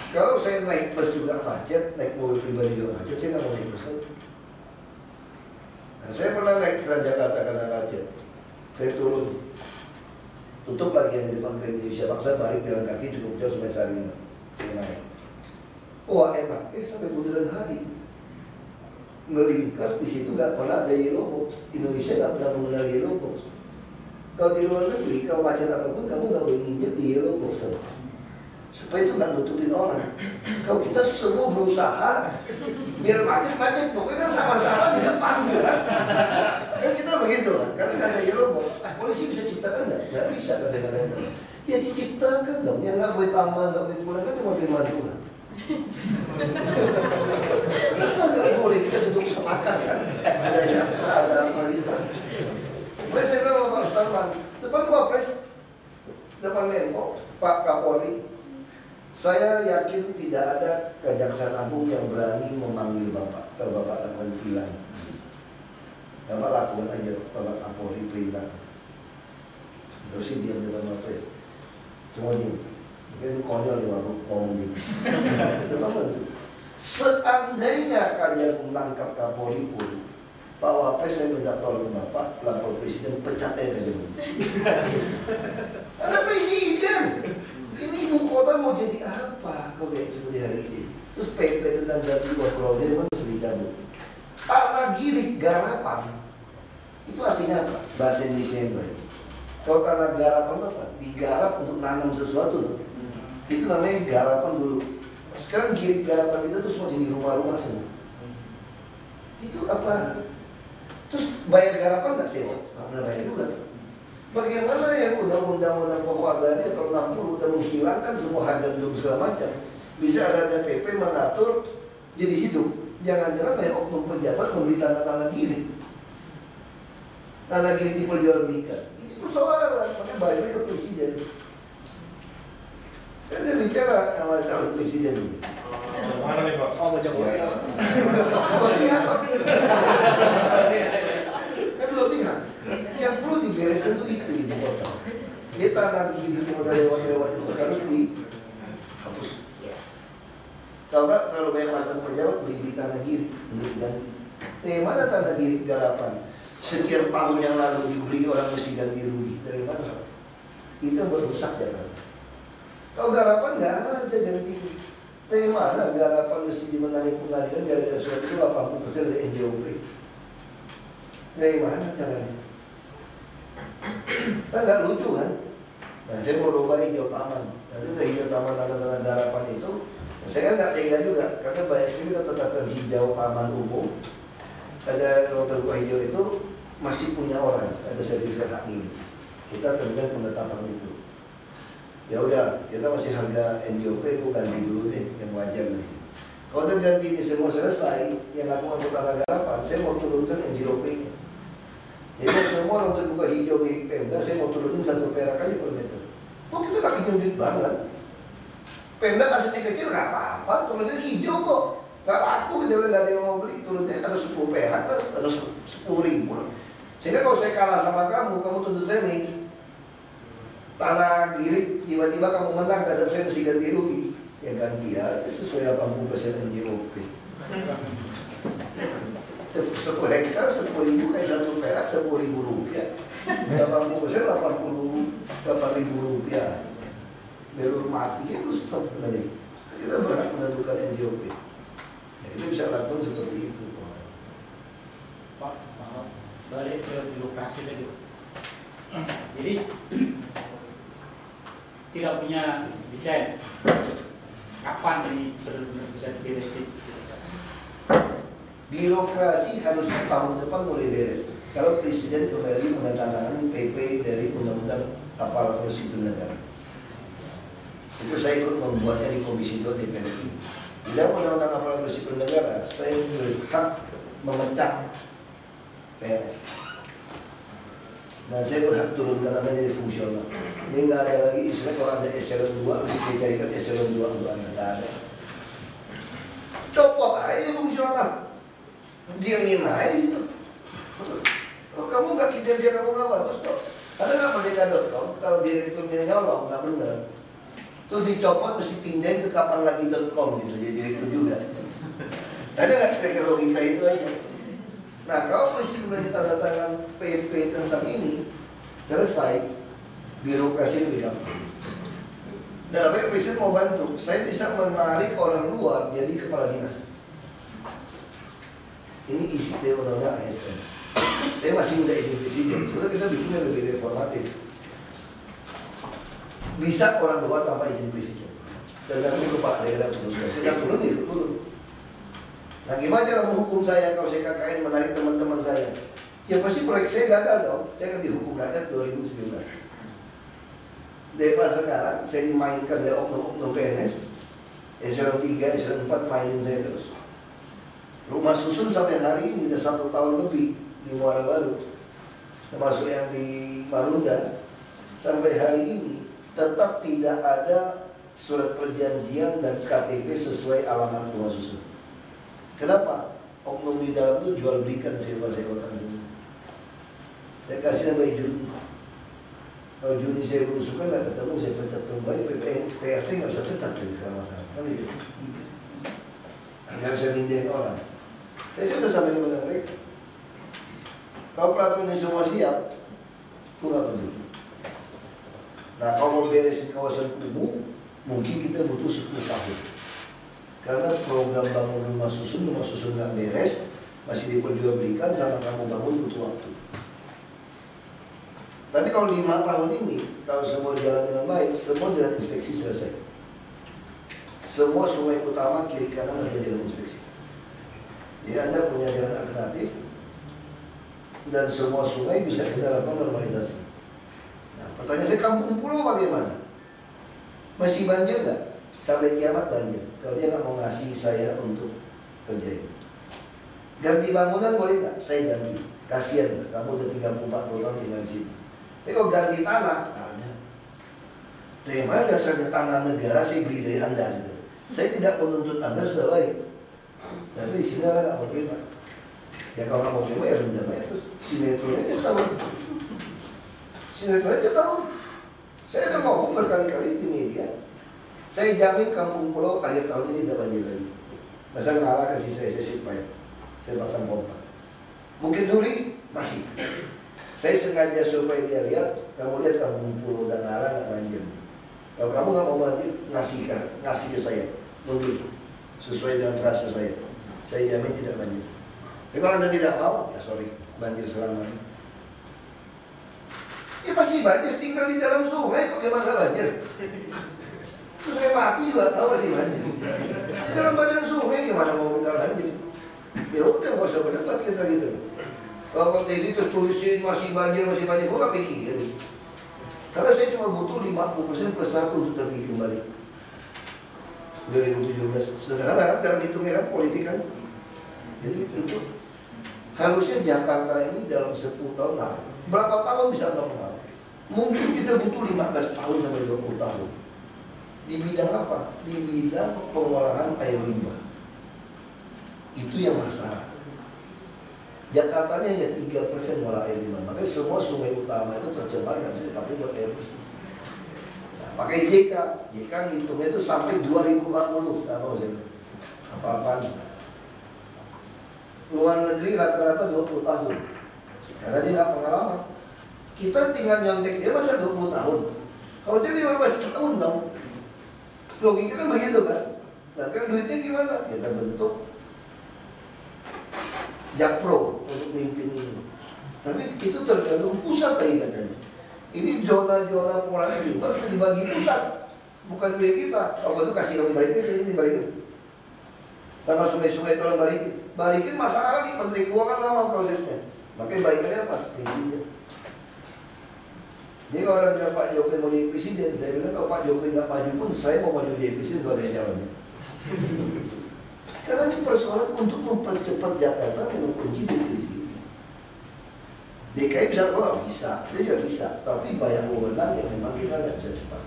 Kalau saya naik bus juga macet, naik mobil pribadi juga macet, saya nggak mau naik bus lagi. Nah, saya pernah naik Transjakarta karena macet. Saya turun, tutup lagi yang di depan Grand Indonesia, paksa balik jalan kaki cukup jauh sampai Sarina. Saya naik. Wah enak, sampai bundaran Hari. Melingkar di situ nggak pernah ada yellow box. Indonesia nggak pernah mengenal yellow box. Kalau di luar negeri, kalau macet apapun kamu nggak boleh nginjek di yellow box. Supaya itu nggak nutupin orang. Kalau kita semua berusaha biar macet, pokoknya kan sama-sama di depan gitu kan. Kan kita begitu kan, karena nggak ada yellow box. Polisi bisa ciptakan nggak? Nggak bisa kadang-kadang. Ya diciptakan dong, yang nggak boleh tambah, nggak boleh kurang kan cuma firman Tuhan. Kenapa nggak boleh kita duduk sepakat kan? Ada jaksa, ada apa gitu. Boleh saya bilang sama Pak Sutarman, depan Wapres, depan Menko, Pak Kapolri, saya yakin tidak ada Kejaksaan Agung yang berani memanggil Bapak. Kalau Bapak lakukan tilang, Bapak lakukan aja, Bapak Kapolri perintah. Terus sih diam depan Wapres, semua diam. Ini konyol nih Bapak ngomong gitu. Seandainya Kejagung menangkap Kapolri pun, Pak Wapres saya minta tolong Bapak lapor Presiden pecat aja Kejagung. Ada Presiden. Ini ibu kota mau jadi apa kalau kayak seperti hari ini? Terus PP tentang ganti Pulau Herman harus dicabut. Tanah girik garapan itu artinya apa? Bahasa Indonesia yang baik. Kalau tanah garapan apa? Digarap untuk nanam sesuatu loh. Itu namanya garapan dulu. Sekarang girik garapan itu tuh semua jadi rumah-rumah semua. Itu apa? Terus bayar garapan nggak sewa? Nggak pernah bayar juga. Bagaimana yang undang-undang pokok agraria tahun 60 udah menghilangkan semua harga hidup segala macam, bisa ada PP mengatur jadi hidup. Jangan-jangan banyak oknum pejabat membeli tanah-tanah girik. Tanah girik diperjualbelikan. Ini persoalan, makanya bayarnya ke Presiden. Saya udah bicara sama calon Presiden ini. Mana nih Pak? Oh, Jokowi. Dua pihak, Pak. Kan dua pihak. Yang perlu dibereskan itu ibu kota. Dia tanah girik yang udah lewat-lewat itu harus dihapus. Kalau nggak terlalu banyak mantan pejabat beli tanah girik untuk diganti. Mana tanah girik garapan? Sekian tahun yang lalu dibeli orang mesti ganti rugi. Dari mana? Itu berusak Jakarta. Kalau garapan nggak ada ganti. Dari mana garapan mesti dimenangi pengadilan gara-gara surat itu 80% dari NJOP? Dari mana caranya? Kan nggak lucu kan? Nah, saya mau coba hijau taman. Nanti udah hijau taman tanah-tanah garapan itu, saya kan nggak tega juga karena banyak sekali kita tetapkan hijau taman umum. Ada ruang terbuka hijau itu masih punya orang, ada sertifikat hak milik. Kita tentang penetapan itu. Ya udah, kita masih harga NJOP, aku ganti dulu deh yang wajar nanti. Kalau udah ganti ini semua selesai, yang aku mau tanah garapan, saya mau turunkan NJOP-nya. Jadi semua orang terbuka hijau di Pemda, saya mau turunin 1 perak aja per meter. Kok kita nggak bikin duit banget? Pemda kasih kecil nggak apa-apa, turunin hijau kok. Nggak laku, kita bilang nggak ada yang mau beli, turunnya ada 10 perak, ada 10.000. Sehingga kalau saya kalah sama kamu tuntut saya nih. Tanah girik, tiba-tiba kamu menang, terhadap saya mesti ganti rugi. Ya ganti ya, sesuai 80% NJOP. 10 hektar 10.000 kayak 1 perak 10.000 rupiah. 80% 88.000 rupiah. Belur mati ya, terus stop tadi. Kita berhak menentukan NJOP. Ya, kita bisa lakukan seperti itu. Pak, balik ke birokrasi tadi. Jadi tidak punya desain kapan ini benar-benar bisa diberesin. Birokrasi harusnya tahun depan mulai beres. Kalau Presiden kembali menandatangani PP dari Undang-Undang Aparatur Sipil Negara. Itu saya ikut membuatnya di Komisi 2 DPR RI. Di dalam Undang-Undang Aparatur Sipil Negara, saya berhak memecat PNS. Dan saya berhak turunkan Anda jadi fungsional. Jadi nggak ada lagi istilah kalau ada eselon 2, mesti saya carikan eselon 2 untuk Anda. Nggak ada. Copot aja fungsional. Diamin aja itu. Kalau kamu nggak kinerja, kamu nggak bagus kok. Ada nggak Merdeka.com? Kalau direkturnya nyolong, nggak benar. Tuh dicopot mesti pindahin ke kapanlagi.com gitu, jadi direktur juga. Ada nggak kira-kira logika itu aja? Nah, kalau Presiden tanda tangan PP tentang ini selesai, birokrasi lebih gampang. Dan apa yang Presiden mau bantu? Saya bisa menarik orang luar jadi kepala dinas. Ini isi dari undang-undang ASN. Saya masih muda ini Presiden. Sebenarnya kita bikinnya lebih reformatif. Bisa orang luar tanpa izin Presiden. Tergantung kepala daerah putuskan. Kita turun itu turun. Nah, gimana cara menghukum saya kalau saya KKN menarik teman-teman saya? Ya pasti proyek saya gagal dong. Saya akan dihukum rakyat 2017. Daripada sekarang saya dimainkan dari oknum-oknum PNS, Eselon 3, Eselon 4 mainin saya terus. Rumah susun sampai hari ini udah 1 tahun lebih di Muara Baru, termasuk yang di Marunda, sampai hari ini tetap tidak ada surat perjanjian dan KTP sesuai alamat rumah susun. Kenapa? Oknum di dalam itu jual belikan sewa-sewakan semua. Saya kasih nama Juni. Kalau Juni saya berusukan nggak ketemu, saya pecat kembali. PRT nggak bisa pecat dari sekarang masalah. Kan itu. Nggak bisa mindahin orang. Saya sudah sampaikan kepada mereka. Kalau peraturan ini semua siap, aku nggak peduli. Nah, kalau mau beresin kawasan kumuh, mungkin kita butuh 10 tahun. Karena program bangun rumah susun nggak beres, masih diperjualbelikan sama kamu bangun butuh waktu. Tapi kalau 5 tahun ini, kalau semua jalan dengan baik, semua jalan inspeksi selesai. Semua sungai utama kiri kanan ada jalan inspeksi. Jadi Anda punya jalan alternatif, dan semua sungai bisa kita lakukan normalisasi. Nah, pertanyaan saya, kampung pulau bagaimana? Masih banjir nggak? Sampai kiamat banjir. Kalau dia nggak mau ngasih saya untuk kerjain. Ganti bangunan boleh nggak? Saya ganti. Kasian nggak? Kamu udah 34 tahun tinggal di sini. Tapi kalau ganti tanah, nggak ada. Dari mana dasarnya tanah negara saya beli dari Anda? Gitu. Saya tidak menuntut Anda sudah baik. Tapi di sini orang nggak mau terima. Ya kalau nggak mau terima ya rendam aja terus. Sinetron aja tahun. Sinetron aja tahun. Saya udah ngomong berkali-kali di media. Saya jamin kampung pulau akhir tahun ini tidak banjir lagi. Masa ngalah kasih saya sip pipe. Saya pasang pompa. Bukit Duri masih. Saya sengaja supaya dia lihat, kamu lihat kampung pulau dan ngalah nggak banjir. Kalau kamu nggak mau banjir, ngasih ke saya, mundur sesuai dengan rasa saya. Saya jamin tidak banjir. Tapi kalau Anda tidak mau, ya sorry, banjir selamanya. Ya pasti banjir, tinggal di dalam sungai kok gimana nggak banjir? Sungai mati juga tahu masih banjir. Di dalam badan sungai gimana mau nggak banjir? Ya udah nggak usah berdebat kita gitu. Kalau TV itu tulisin masih banjir, gue nggak pikirin. Karena saya cuma butuh 50% plus 1 untuk terpilih kembali 2017. Sederhana kan, cara hitungnya kan, politik kan. Jadi itu harusnya Jakarta ini dalam 10 tahun, nah berapa tahun bisa normal? Mungkin kita butuh 15 tahun sampai 20 tahun. Di bidang apa? Di bidang pengolahan air limbah. Itu yang masalah. Jakarta ini hanya 3% ngolah air limbah. Makanya semua sungai utama itu tercemar, nggak bisa dipakai buat air bersih. Nah, pakai JK ngitungnya itu sampai 2040. Nggak mau saya apa-apaan. Luar negeri rata-rata 20 tahun. Karena dia nggak pengalaman. Kita tinggal nyontek dia masa 20 tahun. Kalau jadi 15 tahun dong. Logika kan begitu kan. Nah kan duitnya gimana? Kita bentuk Jakpro untuk mimpin ini. Tapi itu tergantung pusat lagi katanya. Ini zona-zona pengolahan limbah sudah dibagi pusat, bukan milik kita. Kalau itu kasih kami balikin, ini dibalikin. Sama sungai-sungai tolong balikin masalah lagi, Menteri Keuangan lama prosesnya. Makanya balikannya apa? Presiden. Jadi kalau orang bilang Pak Jokowi mau jadi presiden, saya bilang kalau Pak Jokowi nggak maju pun saya mau maju jadi presiden kalau ada calonnya. Karena ini persoalan untuk mempercepat Jakarta memang kunci di sini. DKI bisa kalau bisa, dia juga bisa, tapi banyak wewenang yang memang kita nggak bisa cepat.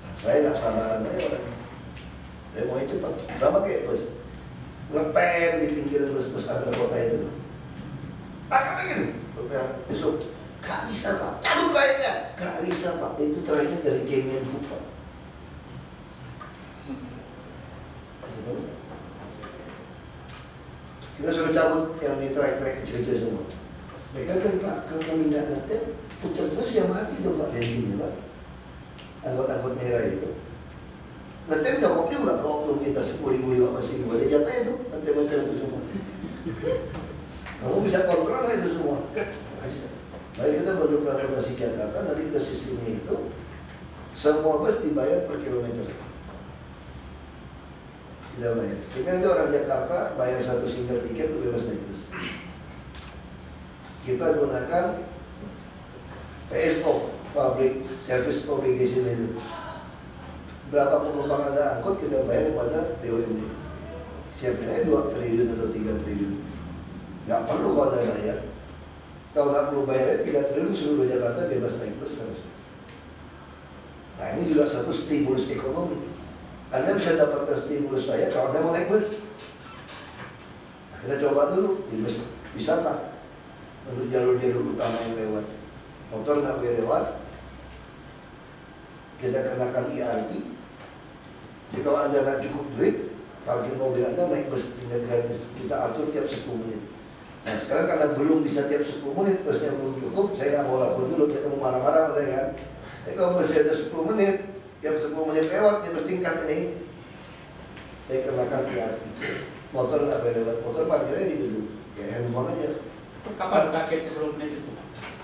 Nah, saya nggak sabaran aja orang. Saya mau cepat, sama kayak bus, ngetem di pinggiran bus-bus antar kota itu. Tangkap lagi, besok. Gak bisa Pak, cabut trayeknya. Gak bisa Pak, itu trayeknya dari Kemenhub Pak. Kita suruh cabut yang di trayek-trayek kecil-kecil semua. Mereka bilang Pak, kalau kami nggak ngetem, putar terus ya mati dong Pak bensinnya Pak. Angkot-angkot merah itu. Ngetem nyokok juga ke oknum kita 10.000, 15.000. Ada jatahnya tuh, ngetem-ngetem itu semua. Kamu bisa kontrol lah itu semua. Bisa. Baik kita bentuk transportasi Jakarta, nanti kita sistemnya itu semua bus dibayar per kilometer. Tidak bayar. Sehingga itu orang Jakarta bayar 1 single tiket itu bebas naik bus. Kita gunakan PSO, Public Service Obligation itu. berapa penumpang ada angkut kita bayar kepada BUMD. Siapin aja 2 triliun atau 3 triliun. Nggak perlu kalau ada bayar. Kalau nggak perlu bayarnya 3 triliun seluruh Jakarta bebas naik bus. Nah ini juga satu stimulus ekonomi. Anda bisa dapatkan stimulus saya kalau Anda mau naik bus. Nah, kita coba dulu di bus wisata untuk jalur-jalur utama yang lewat. Motor nggak boleh lewat. Kita kenakan IRP. Jadi kalau Anda nggak cukup duit, parkir mobil Anda naik bus tinggal gratis. Kita atur tiap 10 menit. Nah sekarang karena belum bisa tiap 10 menit, busnya belum cukup, saya nggak mau lakukan dulu, kita mau marah-marah sama saya kan. Jadi kalau busnya ada 10 menit, tiap 10 menit lewat, dia bus tingkat ini, saya kenakan IRP. Motor nggak boleh lewat, motor parkirnya di gedung, ya handphone aja. Kapan target 10 menit itu?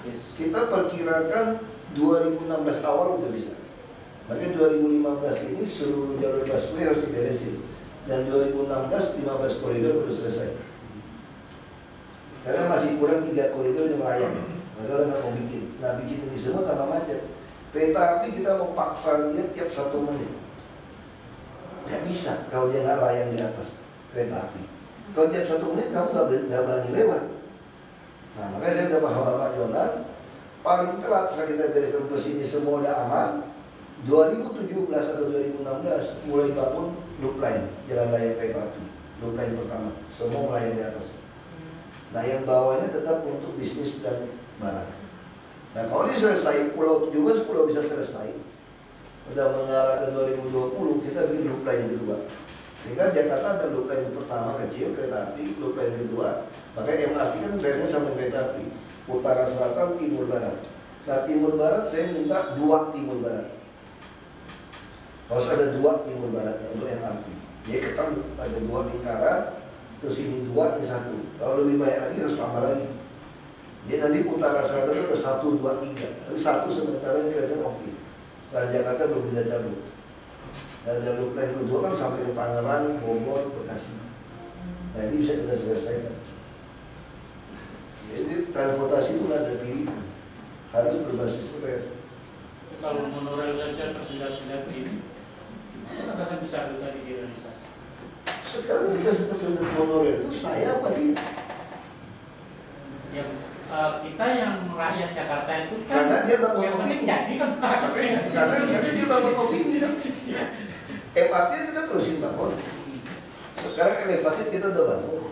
Yes. Kita perkirakan 2016 awal udah bisa. Makanya 2015 ini seluruh jalur busway harus diberesin. Dan 2016 15 koridor baru selesai. Karena masih kurang 3 koridor yang layak. Maka orang nggak mau bikin. Nah bikin ini semua tambah macet. Kereta api kita mau paksa dia tiap 1 menit. Nggak bisa kalau dia nggak layang di atas kereta api. Kalau tiap 1 menit kamu nggak berani lewat. Nah makanya saya udah paham Pak Jonan. Paling telat saat kita bereskan bus ini semua udah aman. 2017 atau 2016 mulai bangun loop line, jalan layang kereta api. Loop line pertama, semua melayang di atas. Nah yang bawahnya tetap untuk bisnis dan barang. Nah kalau ini selesai, pulau 17 pulau bisa selesai. Udah mengarah ke 2020, kita bikin loop line kedua. Sehingga Jakarta ada loop line pertama kecil kereta api, loop line kedua. Makanya MRT kan trennya sama kereta api. Utara, selatan, timur, barat. Nah timur barat saya minta 2 timur barat. Harus ada 2 timur barat untuk MRT. Jadi ketemu ada 2 lingkaran, terus ini 2, ini 1. Kalau lebih banyak lagi harus tambah lagi. Jadi nanti utara selatan itu ada 1, 2, 3. Tapi 1 sementara ini kelihatan oke. Nah Jakarta belum bisa cabut. Dan jalur plan kedua kan sampai ke Tangerang, Bogor, Bekasi. Nah ini bisa kita selesaikan. Jadi transportasi itu nggak ada pilihan, harus berbasis rel. Kalau monorail saja tersendat-sendat ini, gimana akan bisa tadi direalisasi? Sekarang kita tersendat monorail itu saya apa dia? Yang kita yang rakyat Jakarta itu kan Karena dia bangun yang opini. jadi kan Karena dia bangun opini kan. MRT kita terusin bangun. Sekarang elevated kita udah bangun.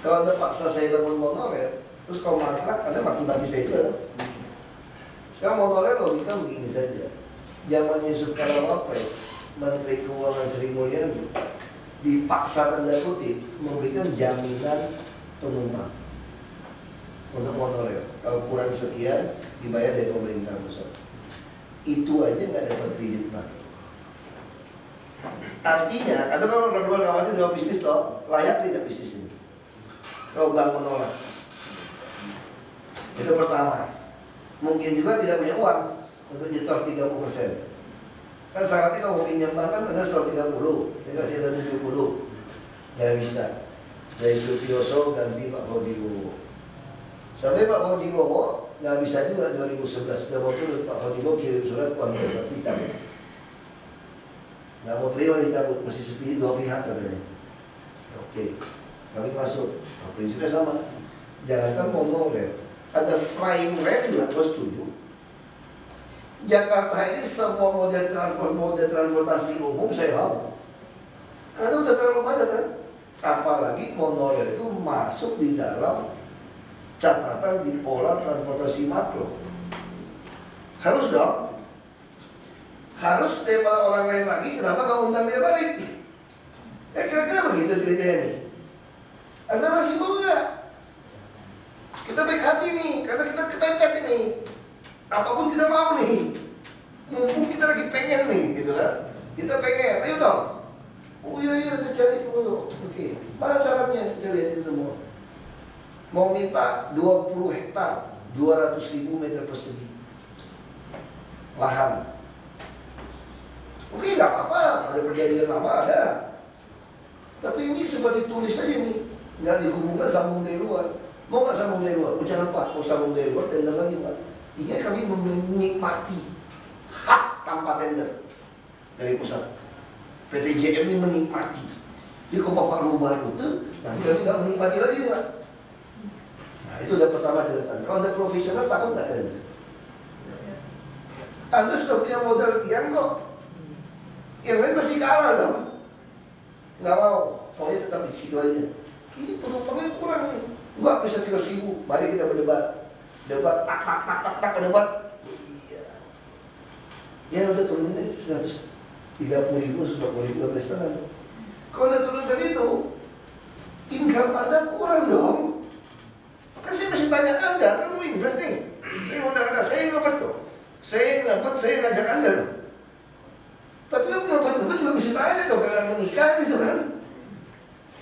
Kalau Anda paksa saya bangun monorail, terus kalau mangkrak, Anda maki-maki saya juga. Sekarang monorail logika begini saja. Zaman Yusuf Kala Wapres, Menteri Keuangan Sri Mulyani dipaksa tanda kutip memberikan jaminan penumpang untuk monorail. Kalau kurang sekian dibayar dari pemerintah pusat. Itu aja nggak dapat kredit bank. Artinya, atau kalau orang luar ngawatin dalam bisnis toh, layak tidak bisnis ini. Kalau bank menolak. Itu pertama. Mungkin juga tidak punya uang untuk nyetor 30%. Kan syaratnya kalau mau pinjam bank kan Anda setor 30, saya kasih ada 70. Nggak bisa. Dari Sutioso ganti Pak Faudibowo. Sampai Pak Faudibowo nggak bisa juga 2011. Sudah mau turun Pak Faudibowo kirim surat kontestasi cabut. Nggak mau terima dicabut, mesti sepilih 2 pihak katanya. Oke, kami masuk. Nah, prinsipnya sama. Jangankan monorail, ada flying rail juga gue setuju. Jakarta ini semua moda transportasi umum saya mau. Karena udah terlalu banyak kan. Apalagi monorail itu masuk di dalam catatan di pola transportasi makro. Harus dong. Harus tema orang lain lagi, kenapa nggak undang dia balik? Ya kira-kira begitu ceritanya nih. Anda masih mau nggak? Kita baik hati nih, karena kita kepepet ini. Apapun kita mau nih. Mumpung kita lagi pengen nih, gitu kan? Kita pengen, ayo dong. Oh iya, kita cari dulu. Oke, mana syaratnya? Kita lihatin semua. Mau minta 20 hektar, 200.000 meter persegi lahan. Oke, nggak apa-apa, ada perjanjian lama ada. Tapi ini seperti tulis aja nih, nggak dihubungkan sambung dari luar. Mau nggak sambung dari luar? Oh jangan Pak, mau sambung dari luar tender lagi Pak. Ini kami menikmati hak tanpa tender. dari pusat. PT JM ini menikmati. Jadi kalau Bapak rubah rute, nanti kami nggak menikmati lagi nih Pak. Nah itu udah pertama catatan. Kalau Anda profesional takut nggak Anda? Anda sudah punya modal tiang kok. Yang lain masih kalah dong. Nggak mau, pokoknya tetap di situ aja. Ini penumpangnya kurang nih. Enggak bisa 300.000. Mari kita berdebat. Debat, tak, berdebat. Iya. Ya udah turunin deh 130.000, 140.000, 12,5. Kalau udah turunkan itu, income Anda kurang dong. Kan saya mesti tanya Anda, kamu invest nih. Saya undang Anda, saya ngebet dong. Saya ngebet, saya ngajak Anda loh. Tapi kamu ngebet juga mesti tanya dong, kayak orang menikah gitu kan.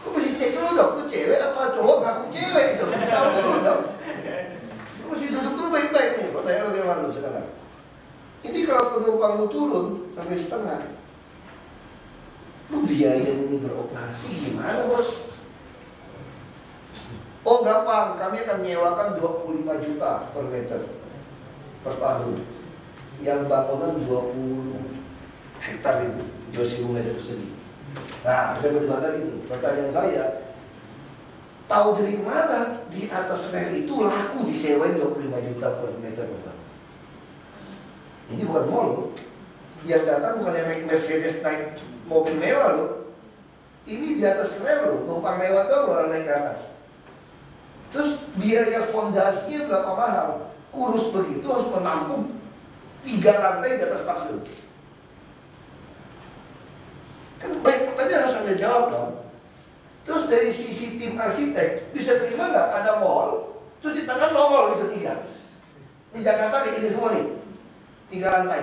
Kamu mesti cek dulu dong, lu cewek apa cowok ngaku cewek itu. Tahu dulu dong. Kamu mesti duduk dulu baik-baik nih, kalau tanya lu gimana lu sekarang. Ini kalau penumpang lu turun sampai setengah, lu biaya ini beroperasi gimana bos? Oh gampang, kami akan menyewakan 25 juta per meter per tahun. Yang bangunan 20 hektar itu, 2.000 meter persegi. Nah, saya berdebat lagi nih, pertanyaan saya, tahu dari mana di atas rel itu laku disewain 25 juta per meter per tahun? Ini bukan mall loh. Yang datang bukan yang naik Mercedes, naik mobil mewah loh. Ini di atas rel loh, numpang lewat dong orang naik ke atas. Terus biaya fondasinya berapa mahal? Kurus begitu harus menampung 3 lantai di atas stasiun. Kan baik pertanyaan harus Anda jawab dong. Terus dari sisi tim arsitek bisa terima nggak ada mall, terus di tengah nongol gitu 3. Di Jakarta kayak gini semua nih, 3 lantai.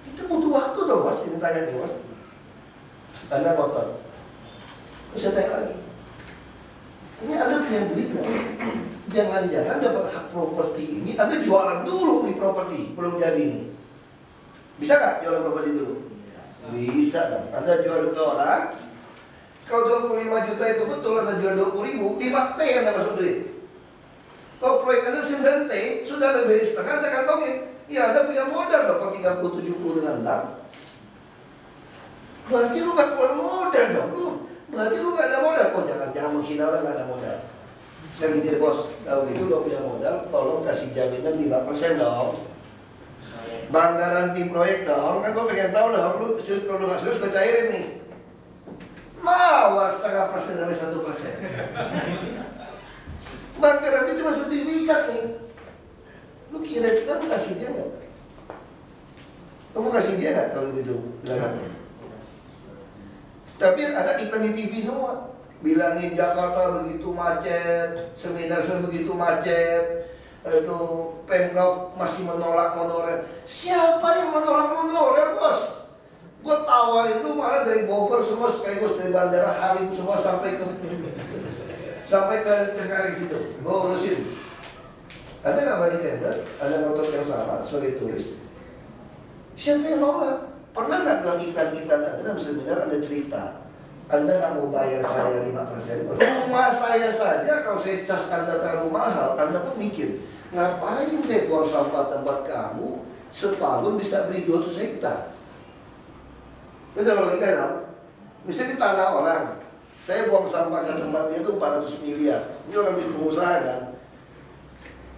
Itu butuh waktu dong bos, ini tanya nih bos. Anda motor. Terus saya tanya lagi, ini Anda punya duit nggak? Jangan-jangan dapat hak properti ini, Anda jualan dulu nih properti, belum jadi ini. Bisa nggak jualan properti dulu? Bisa dong. Anda jual ke orang, kalau 25 juta itu betul, Anda jual 20.000, 5T Anda masuk duit. Kalau proyek Anda 9T, sudah lebih dari setengah Anda kantongin. Ya Anda punya modal dong, kalau 30-70 dengan bank. Berarti lu gak keluar modal dong, berarti lu gak ada modal. Oh jangan menghina orang gak ada modal. Sekarang gini bos, kalau gitu lo punya modal, tolong kasih jaminan 5% dong. Bank garansi proyek dong, kan gue pengen tahu dong, lu kalau lu gak serius gue cairin nih. Mawar 0,5% sampai 1%. Bank garansi cuma sertifikat nih. Lu kira-kira lu kasih dia nggak? Kamu kasih dia nggak kalau begitu gerakannya? Tapi ada iklan di TV semua, bilangin Jakarta begitu macet, seminar begitu macet, itu Pemprov masih menolak monorer. Siapa yang menolak monorer bos? Gue tawarin lu malah dari Bogor semua sekaligus dari Bandara Halim semua sampai ke Cengkareng situ, gue urusin. Anda nggak berani tender, Anda ngotot yang sama sebagai turis. Siapa yang nolak? Pernah nggak dalam iklan-iklan Anda dalam seminar Anda cerita, Anda nggak mau bayar saya 5%? Rumah saya saja kalau saya cas Anda terlalu mahal, Anda pun mikir, ngapain saya buang sampah tempat kamu setahun bisa beli 200 hektar? Betul logika dong? Misalnya di tanah orang, saya buang sampah ke tempat dia itu 400 miliar. Ini orang pengusaha kan?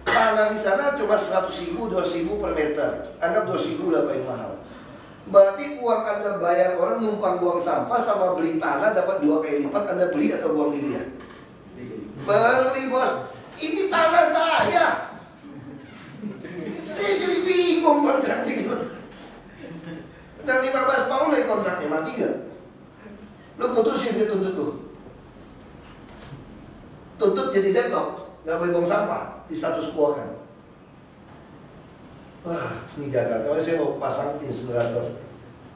Tanah di sana cuma 100.000, 200.000 per meter. Anggap 200.000 lah paling mahal. Berarti uang Anda bayar orang numpang buang sampah sama beli tanah dapat 2 kali lipat Anda beli atau buang di dia? Beli bos. Ini tanah saya. Saya jadi bingung kontraknya gimana. Dan 15 tahun lagi kontraknya, mati gak? Lu putusin dia tuntut tuh. Tuntut jadi deadlock, gak boleh buang sampah, di status quo kan. Wah, ini Jakarta, saya mau pasang insinerator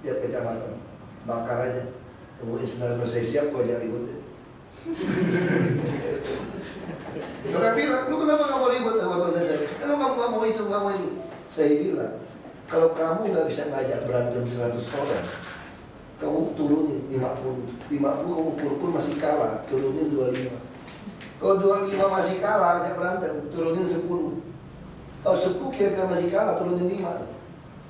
tiap kecamatan, bakar aja. Tunggu insinerator saya siap, kau jangan ribut ya. Karena bilang, lu kenapa gak mau ribut sama Tuhan saya? Kenapa kamu gak mau itu, gak mau ini? Saya bilang, kalau kamu gak bisa ngajak berantem 100 orang, kamu turunin 50 kamu ukur masih kalah, turunin 25. Kalau 25 masih kalah, ajak berantem, turunin 10. Kalau 10 kira-kira masih kalah, turunin 5.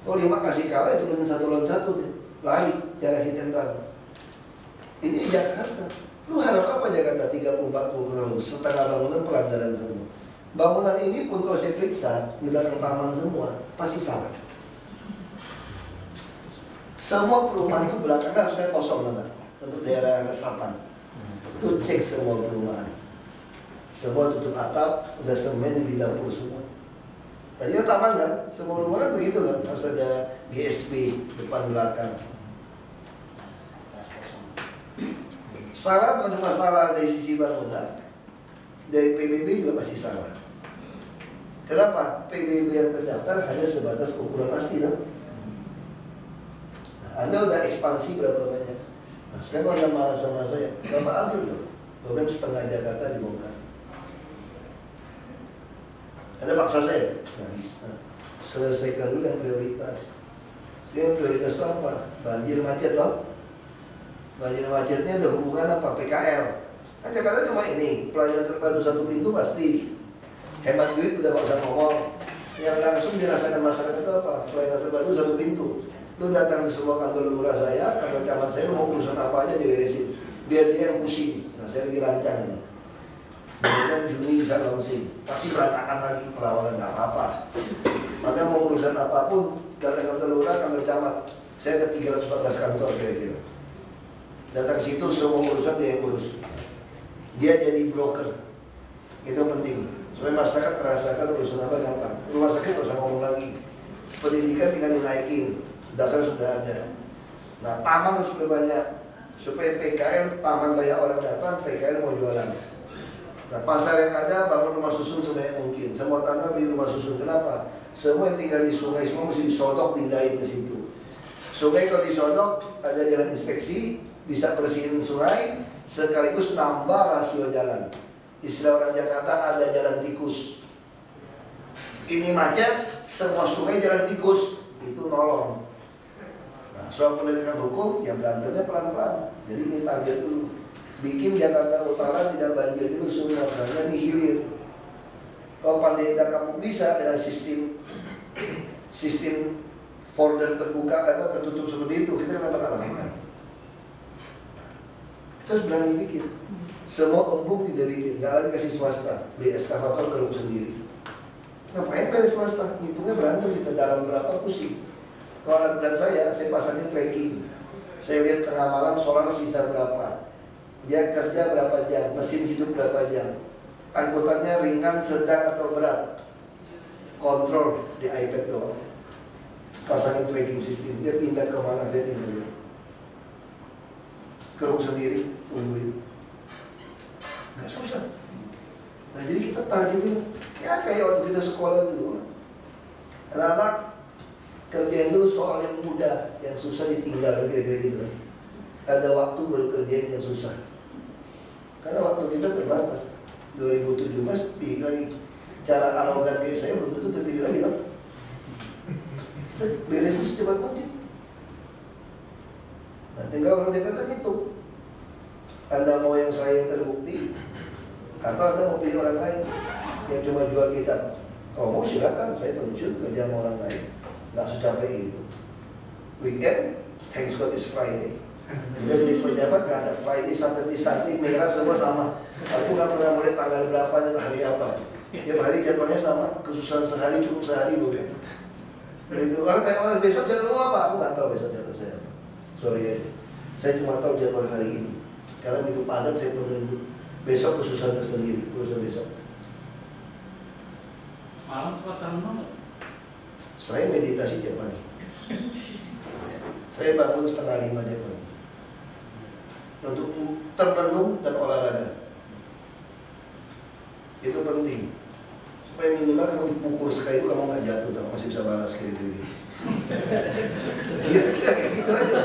Kalau 5 kasih kalah itu dengan 1 lawan 1 deh. Lari, cara hit and run. Ini Jakarta. Lu harap apa Jakarta 30-40 tahun, setengah bangunan pelanggaran semua. Bangunan ini pun kalau saya periksa, di belakang taman semua, pasti salah. Semua perumahan itu belakangnya harusnya kosong banget untuk daerah resapan. Lu cek semua perumahan. Semua tutup atap, udah semen di dapur semua. Tadinya taman kan, semua rumah kan begitu kan, harus ada GSP depan belakang. Salah bukan cuma salah dari sisi bangunan, dari PBB juga masih salah. Kenapa? PBB yang terdaftar hanya sebatas ukuran asli kan? Nah, Anda udah ekspansi berapa banyak? Nah, sekarang Anda marah sama saya, Bapak ambil loh, problem setengah Jakarta dibongkar. Anda paksa saya? Nggak bisa. Selesaikan dulu yang prioritas. Yang prioritas itu apa? Banjir macet loh. Banjir macetnya ada hubungan apa? PKL. Kan Jakarta cuma ini, pelayanan terpadu 1 pintu pasti. Hemat duit udah gak usah ngomong. Yang langsung dirasakan masyarakat itu apa? Pelayanan terpadu 1 pintu. Lu datang di semua kantor lurah saya, kantor camat saya, lu mau urusan apa aja diberesin. Biar dia yang pusing. Nah, saya lagi rancang ini. Kemudian Juni bisa launching, pasti berantakan lagi perlawanan, nggak apa-apa. Maka mau urusan apapun, dari kantor lurah, kantor camat, saya ada 314 kantor kira-kira. Datang situ semua urusan dia yang urus. Dia jadi broker, itu penting. Supaya masyarakat merasakan urusan apa gampang. Rumah sakit nggak usah ngomong lagi. Pendidikan tinggal dinaikin, dasar sudah ada. Nah, taman harus berbanyak supaya PKL taman banyak orang datang, PKL mau jualan. Nah, pasar yang ada bangun rumah susun sebanyak mungkin. Semua tanah beli rumah susun. Kenapa? Semua yang tinggal di sungai semua mesti disodok, pindahin ke situ. Sungai kalau disodok ada jalan inspeksi, bisa bersihin sungai, sekaligus nambah rasio jalan. Istilah orang Jakarta ada jalan tikus. Ini macet, semua sungai jalan tikus, itu nolong. Nah, soal penegakan hukum ya berantemnya pelan-pelan. Jadi ini target dulu. Bikin Jakarta Utara tidak banjir dulu semua, karena ini hilir. Kalau Pandeglang Kapuk bisa dengan sistem folder terbuka atau tertutup seperti itu, kita kenapa nggak lakukan? Kita harus berani bikin. Semua embung tidak bikin, nggak lagi kasih swasta, beli eskavator keruk sendiri. Ngapain bayar swasta? Hitungnya berantem kita dalam berapa pusing. Kalau anak bulan saya pasangin tracking. Saya lihat tengah malam solar sisa berapa. Dia kerja berapa jam, mesin hidup berapa jam, angkutannya ringan, sedang atau berat, kontrol di iPad doang, pasangin tracking system, dia pindah kemana saya tinggal lihat, keruk sendiri, tungguin, nggak susah. Nah jadi kita targetin, ya kayak waktu kita sekolah dulu, anak-anak kerjain dulu soal yang mudah, yang susah ditinggal, kira-kira gitu. Ada waktu baru kerjain yang susah. Karena waktu kita terbatas. 2017 pilih lagi. Cara arogan kayak saya belum tentu terpilih lagi kan. Kita beresin secepat mungkin. Nah tinggal orang Jakarta gitu. Anda mau yang saya yang terbukti, atau Anda mau pilih orang lain yang cuma jual kitab. Kalau mau silakan, saya pensiun kerja sama orang lain. Nggak secapek itu. Weekend, thanks God is Friday. Jadi pejabat gak ada Friday, Saturday, Sunday, merah semua sama. Aku gak pernah mulai tanggal berapa dan hari apa. Tiap hari jadwalnya sama, kesusahan sehari cukup sehari gue. Itu orang tanya, besok jadwal apa? Aku gak tahu besok jadwal saya. Sorry aja. Saya cuma tahu jadwal hari ini. Karena begitu padat saya perlu besok kesusahan tersendiri, urusan besok. Malam suka renung. Saya meditasi tiap hari. Saya bangun 4:30 tiap hari untuk termenung dan olahraga. Itu penting supaya minimal kamu dipukul sekali itu kamu nggak jatuh, tapi masih bisa balas kiri-kiri. Kira-kira kayak gitu aja.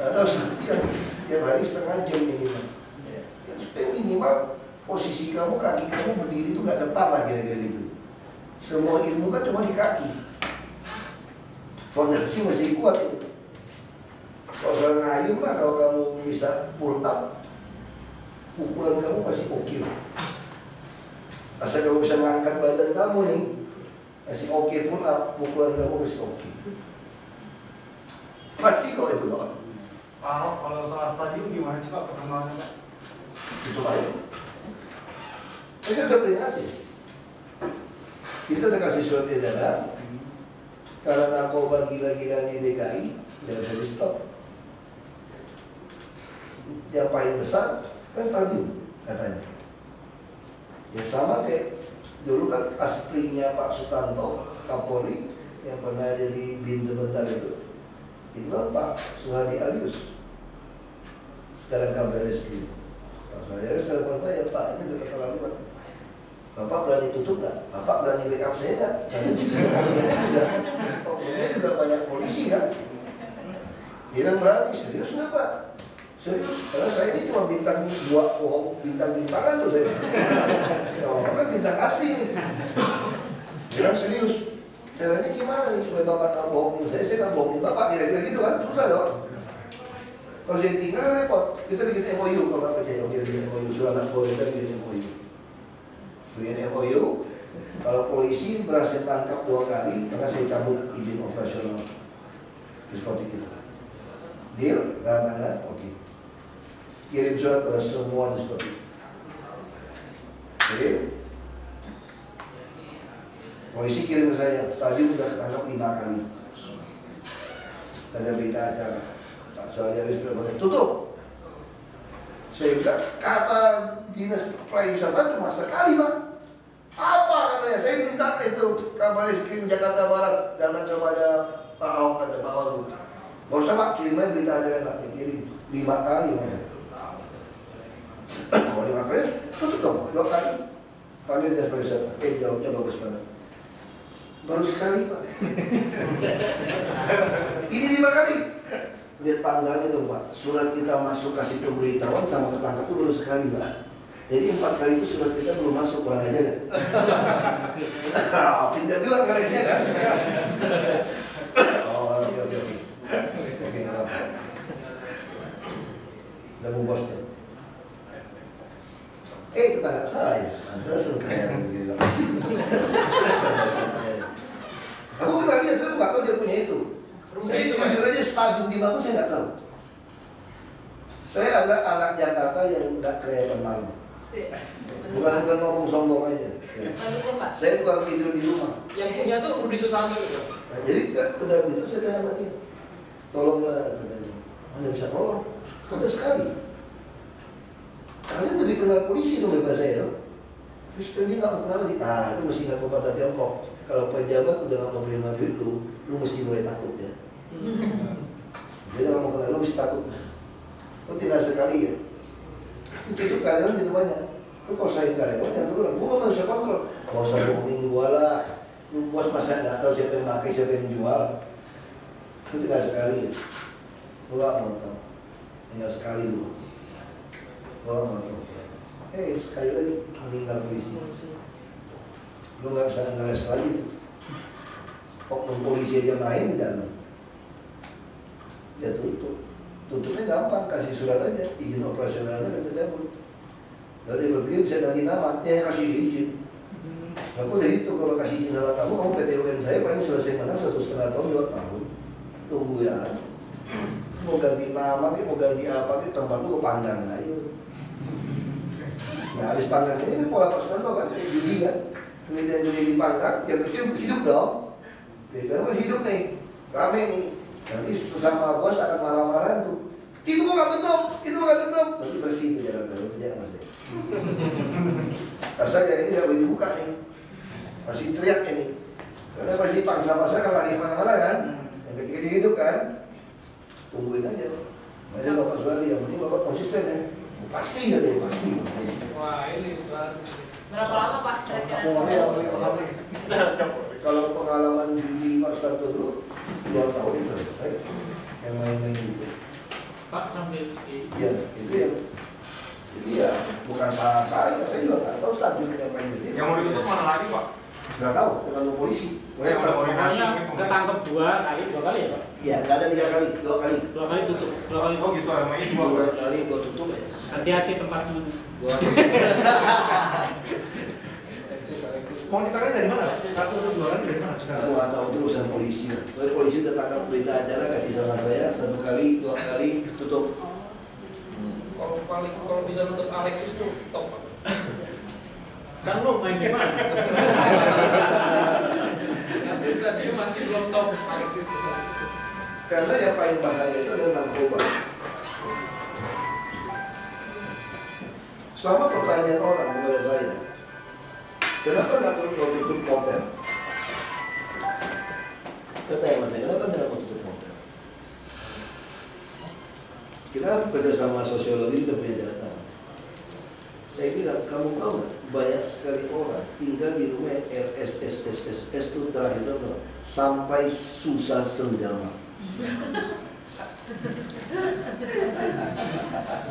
Ada yang tiap hari setengah jam minimal. Ya, supaya minimal posisi kamu, kaki kamu berdiri itu nggak getar lah kira-kira gitu. Semua ilmu kan cuma di kaki. Fondasi masih kuat itu. Kalau soal ngayun mah kalau kamu bisa pull up, ukuran kamu pasti oke. Asal kamu bisa mengangkat badan kamu nih, Kasih oke pun pukulan kamu kasih oke. Pasti kok itu kok. Pak, kalau soal stadium gimana sih Pak perkembangannya Pak? Itu aja. Saya udah peringatin. Kita udah kasih surat edaran. Karena narkoba gila-gila di DKI, jangan bisa di stop. Yang paling besar kan stadium katanya. Ya sama kayak dulu kan asprinya Pak Sutanto, Kapolri yang pernah jadi bin sebentar itu kan Pak Suhadi Alius. Sekarang kabar reskrim. Pak Suhadi Alius telepon saya, Pak ini udah keterlaluan. Bapak berani tutup nggak? Bapak berani backup saya nggak? Jangan juga. Oknumnya juga banyak polisi kan? Dia bilang berani, serius nggak Pak? Serius, karena saya ini cuma bintang 2 pohon, bintang-bintangan tuh saya. Kalau Bapak kan bintang asli nih. Dia bilang serius. Caranya gimana nih supaya Bapak nggak bohongin saya nggak bohongin Bapak, kira-kira gitu kan? Susah dong. Kalau saya tinggal repot, kita bikin MOU kalau nggak percaya, oke bikin MOU, surat boleh kita bikin MOU. Bikin MOU, kalau polisi berhasil tangkap 2 kali, maka saya cabut izin operasional diskotik itu. Deal, tangan, oke. Kirim surat ke semua diskotik. Oke. Polisi kirim ke saya, stadium sudah ketangkap 5 kali. Ada berita acara, Pak Suhadi Alius telepon, tutup. Saya bilang, kata dinas pariwisata cuma sekali Pak. Apa katanya? Saya minta itu Kabar Reskrim Jakarta Barat datang kepada Pak Ahok, kata Pak Wagub. Gak usah Pak, kirim aja berita acara Pak, kirim 5 kali ya. Kalau 5 kali, tutup dong, 2 kali. Panggil dinas pariwisata, jawabnya bagus banget. Baru sekali Pak. Ini 5 kali. Lihat tanggalnya dong Pak, surat kita masuk kasih pemberitahuan sama ketangkap itu baru sekali Pak. Jadi 4 kali itu surat kita belum masuk, kurang aja deh. Pintar juga ngelesnya kan? Oh, oke. Oke, nggak apa-apa. Ketemu bosnya. Tetangga saya, Anda kaya begini. Aku kenal dia, tapi aku nggak tahu dia punya itu. Saya jujur aja stadium di mana saya nggak tahu. Saya adalah anak Jakarta yang nggak kelihatan malu. Bukan ngomong sombong aja. Saya tukang tidur di rumah. Yang punya tuh Budi Susanto itu. Nah, jadi udah gitu saya tanya sama dia, tolonglah katanya. Anda bisa tolong? Udah sekali. Kalian lebih kenal polisi tuh bebas saya loh. Terus kan dia nggak kenal lagi. Itu mesti nggak pepatah Tiongkok. Kalau pejabat udah nggak mau terima duit lu mesti mulai takut ya. Dia nggak mau kenal lu mesti takut. Lu tinggal sekali ya. Itu karyawan gitu banyak. Lu kalau saya karyawan yang turun, gua nggak bisa kontrol. Gak usah bohongin gua lah. Lu bos masa nggak tahu siapa yang pakai, siapa yang jual. Lu tinggal sekali ya. Lu nggak mau tahu. Tinggal sekali lu. Lu nggak mau tahu. Sekali lagi meninggal polisi. Lu nggak bisa ngeles lagi. Oknum polisi aja main di dalam. Dia tutup. Tutupnya gampang, kasih surat aja, izin operasionalnya kita cabut. Lalu dia berpikir bisa ganti nama, kasih izin. Aku udah hitung kalau kasih izin sama kamu PT UN saya paling selesai menang 1,5 tahun, 2 tahun. Tunggu ya. Mau ganti nama, mau ganti apa, tempat lu pandang aja. Nah habis pandang ini pola Pak Sutanto kan, kayak judi kan. Yang gede dipandang, yang kecil hidup dong. Jadi kan hidup nih, rame nih. Nanti sesama bos akan marah-marah tuh. Itu kok nggak tutup, itu nggak tutup. Nanti bersih itu jalan jangan mas. Asal yang ini nggak boleh dibuka nih. Masih teriak ini. Karena masih pangsa pasar kan lari kemana-mana kan. Yang kecil-kecil hidup kan. Tungguin aja. Makanya Bapak Suhadi yang penting Bapak konsisten ya. Pasti ya deh, pasti. Wah ini berapa lama Pak? Kalau pengalaman judi Pak Sutanto dulu 2 tahun selesai yang main-main gitu. Pak sambil Ya, itu yang jadi ya bukan salah saya juga nggak tahu stadiumnya apa yang gede. yang mau ditutup mana lagi Pak? Nggak tahu, tergantung polisi. pokoknya ketangkep 2 kali ya Pak? Ya, nggak ada 3 kali, 2 kali. 2 kali tutup, 2 kali Oh gitu, namanya 2 kali gua tutup ya. hati-hati tempatmu. Mau ditarik dari mana? 1 atau 2 orang dari mana? nggak tahu itu urusan polisi. Tapi polisi udah tangkap berita acara kasih sama saya 1 kali, 2 kali tutup. Kalau bisa nutup Alexis tuh top. Kan lo main di mana? Nanti stadium masih belum top Alexis. Karena yang paling bahaya itu adalah narkoba. Selama pertanyaan orang kepada saya, kenapa nggak tutup hotel? Tanya sama saya, kenapa nggak mau tutup hotel? Kita bekerja sama sosiologi, kita punya data. Saya bilang, kamu tahu nggak, banyak sekali orang tinggal di rumah yang RSS itu terakhir itu sampai susah sendawa.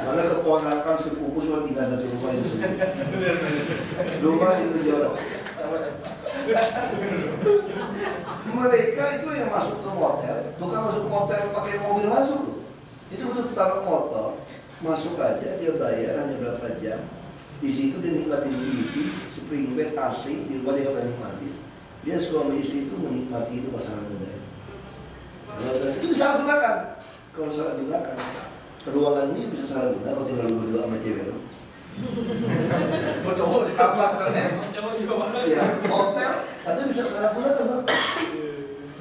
Mana keponakan sepupu semua tinggal satu rumah itu sendiri. Rumah itu jorok. Mereka itu yang masuk ke motel, bukan masuk motel pakai mobil masuk loh. Itu betul taruh motor, masuk aja, dia bayar hanya berapa jam. Di situ dia nikmatin TV, spring bed, AC, di rumah dia nggak nikmati. Dia suami istri itu menikmati itu pasangan muda. Itu bisa gunakan. Kalau salah gunakan, ruangan ini bisa salah guna kalau tinggal berdua sama cewek lo. Mau coba apartemen, ya hotel, atau bisa salah gunakan lo.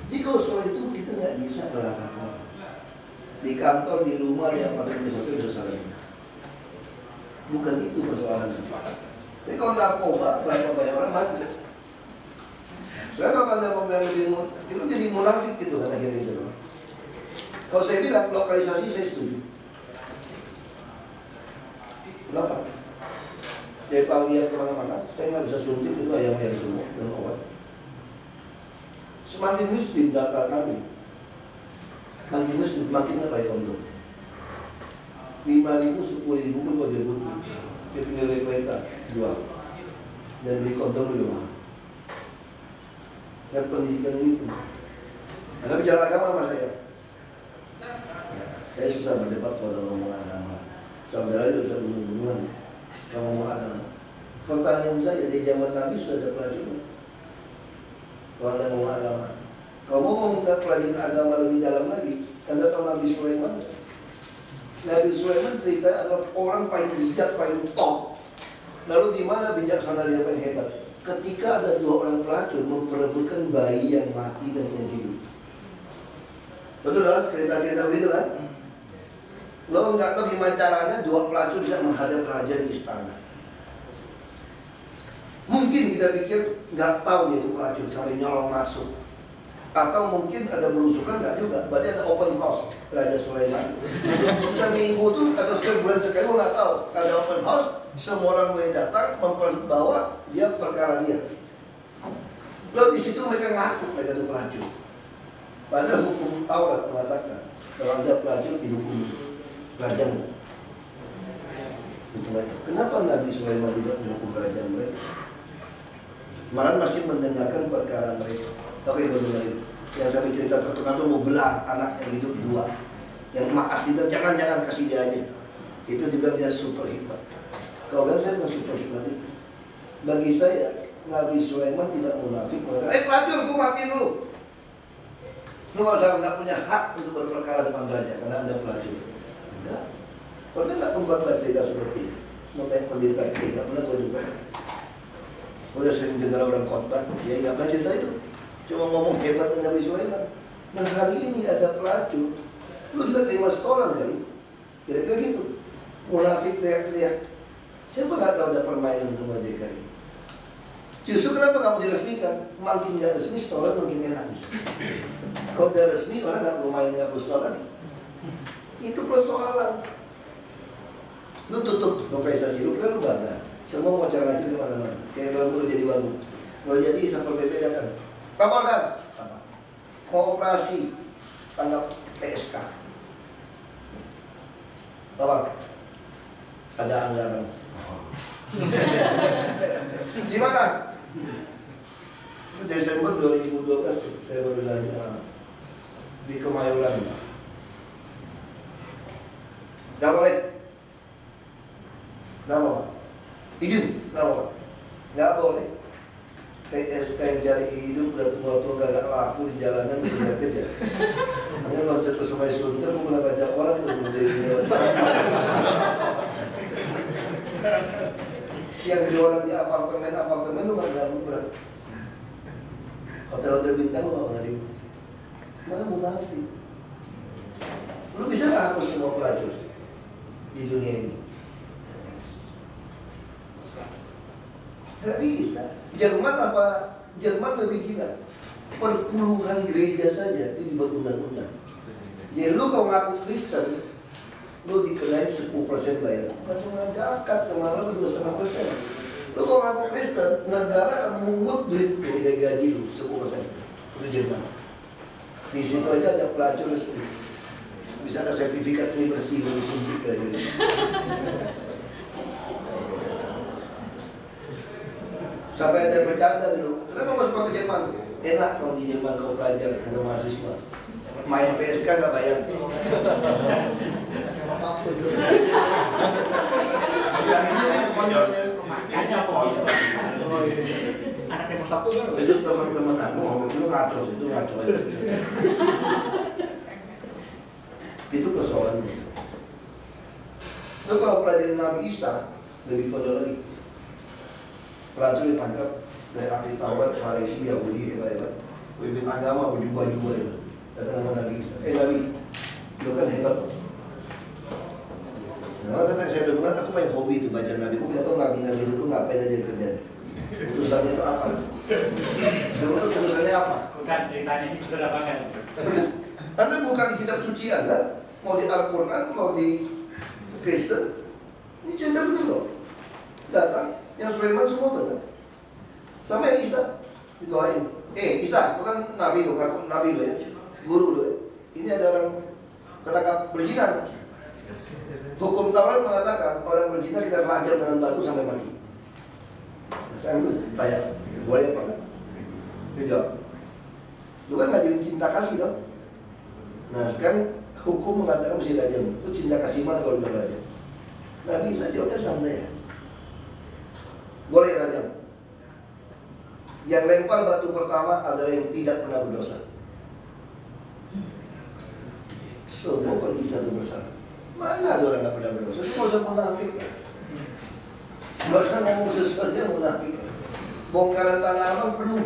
Di kosong itu kita nggak bisa melarang orang. Di kantor, di rumah, di apartemen, di hotel bisa salah guna. Bukan itu persoalannya. Jadi kalau narkoba, banyak orang mati. Saya kalau mau bilang lebih, itu jadi munafik gitu kan akhirnya itu. Kalau saya bilang lokalisasi saya setuju. Kenapa? Dari panggilan kemana-mana, saya nggak bisa suntik itu ayam-ayam semua dengan obat. Semakin miskin data kami, makin miskin, makin nggak pakai kondom. 5.000, 10.000 pun kalau dia butuh, dia punya kereta jual dan beli kondom di rumah. Dan pendidikan ini pun. Anda bicara agama sama saya. Ya, saya susah berdebat kalau ngomong agama. Saudara itu bisa bunuh-bunuhan kalau ngomong agama. Pertanyaan saya, di zaman Nabi sudah ada pelajaran. Kalau Anda ngomong agama, kalau mau ngomong pelajaran agama lebih dalam lagi, Anda tahu Nabi Sulaiman? Nabi Sulaiman cerita adalah orang paling bijak, paling top. Lalu di mana bijaksana dia paling hebat? Ketika ada 2 orang pelacur memperebutkan bayi yang mati dan yang hidup. Betul kan? Cerita-cerita begitu kan? Lo nggak tahu gimana caranya 2 pelacur bisa menghadap raja di istana. Mungkin kita pikir nggak tahu dia itu pelacur sampai nyolong masuk. Atau mungkin ada berusukan, nggak juga. Berarti ada open house Raja Sulaiman. Seminggu tuh atau sebulan sekali lo nggak tahu. Ada open house, semua orang boleh datang membawa dia perkara dia. Lalu di situ mereka ngaku mereka itu pelacur. Padahal hukum Taurat mengatakan kalau ada pelacur dihukum rajam. Kenapa Nabi Sulaiman tidak menghukum rajam mereka? Malah masih mendengarkan perkara mereka. Oke, gue dengerin. Yang sampai cerita terkenal tuh mau belah anak yang hidup 2. Yang makas dia jangan kasih dia aja. Itu dibilang dia super hikmat. Kalau bilang saya bukan super hikmat itu. Bagi saya Nabi Sulaiman tidak munafik mengatakan, pelacur, gue matiin dulu. Lu nggak punya hak untuk berperkara depan raja karena Anda pelacur. Enggak. Pernah nggak mengkotbah cerita seperti ini? Mau tanya pendeta kiri, nggak pernah gue juga. Udah sering dengar orang khotbah, dia nggak pernah cerita itu. Cuma ngomong hebatnya Nabi Sulaiman. Nah hari ini ada pelacur, lu juga terima setoran kali. Kira-kira gitu. Munafik teriak-teriak. Siapa nggak tahu ada permainan semua DKI. Justru kenapa nggak mau diresmikan? Makin nggak resmi, setoran makin enak. Kalau udah resmi, orang nggak perlu main, nggak perlu setoran. Itu persoalan. Lu tutup lokalisasi, lu kira lu bangga. Semua mau cara ngaji di mana-mana. Kayak baru jadi baru. Mau jadi Satpol PP datang. Kapoldan, mau operasi tanggap PSK. Apa? Ada anggaran. Gimana? Desember 2012 saya baru lagi di Kemayoran. Gak boleh. Kenapa Pak? Izin, kenapa Pak? Gak boleh. PSK yang cari hidup dan tua-tua gak laku di jalanan bisa kerja. Hanya loncat ke Sungai Sunter, gue pernah baca koran tuh lewat yang jualan di apartemen lu gak pernah ribut. Hotel-hotel bintang lu gak pernah ribut. Maka munafik. Lu bisa gak hapus semua pelacur di dunia ini? Gak bisa. Jerman lebih gila. Perpuluhan gereja saja itu dibuat undang-undang. Jadi lu kalau ngaku Kristen, lu dikenain 10% bayar. Bukan zakat, kemarin 2,5%. Lu kalau ngaku Kristen, negara akan mengut duit lu dari gaji lu 10%. Itu Jerman. Di situ aja ada pelacur resmi. Bisa ada sertifikat ini bersih, baru suntik kayak gitu. Sampai ada bercanda dulu, kenapa masuk ke Jerman? Enak kalau di Jerman kau pelajar, ada mahasiswa. Main PSK gak bayar. Yang ini konyolnya Anaknya Mas Sabtu kan? itu teman-teman aku ngomong itu ngaco aja. Itu persoalannya. Itu kalau pelajaran Nabi Isa lebih konyol lagi. Pelacur ditangkap dari ahli Taurat, Farisi, Yahudi, hebat-hebat. Pemimpin agama berjubah-jubah itu. Datang sama Nabi Isa. Nabi, lu kan hebat loh. Nah, karena saya dengar aku main hobi itu baca Nabi. Aku tidak tahu Nabi-Nabi itu ngapain aja kerjanya. Utusannya itu apa? Dulu itu utusannya apa? Bukan ceritanya ini berapa kan? Anda buka di kitab suci Anda, mau di Al-Quran, mau di Kristen, ini cerita betul loh. Datang, yang Sulaiman semua benar. Sama yang Isa, didoain. Isa, bukan Nabi loh, ngaku Nabi loh ya, guru loh ya. Ini ada orang ketangkap berzina. Hukum Taurat mengatakan orang berzina kita rajam dengan batu sampai mati. Nah, saya itu tanya, boleh apa enggak? Dia jawab, lu kan ngajarin cinta kasih dong. Nah sekarang hukum mengatakan mesti rajam. Lu cinta kasih mana kalau udah rajam? Nabi Isa jawabnya santai ya. Boleh rajam. Yang lempar batu pertama adalah yang tidak pernah berdosa. Semua pergi satu persatu. Mana ada orang gak pernah berdosa? Itu gak usah munafik ya. Gak usah ngomong sesuatu yang munafik. Bongkaran tanah abang penuh.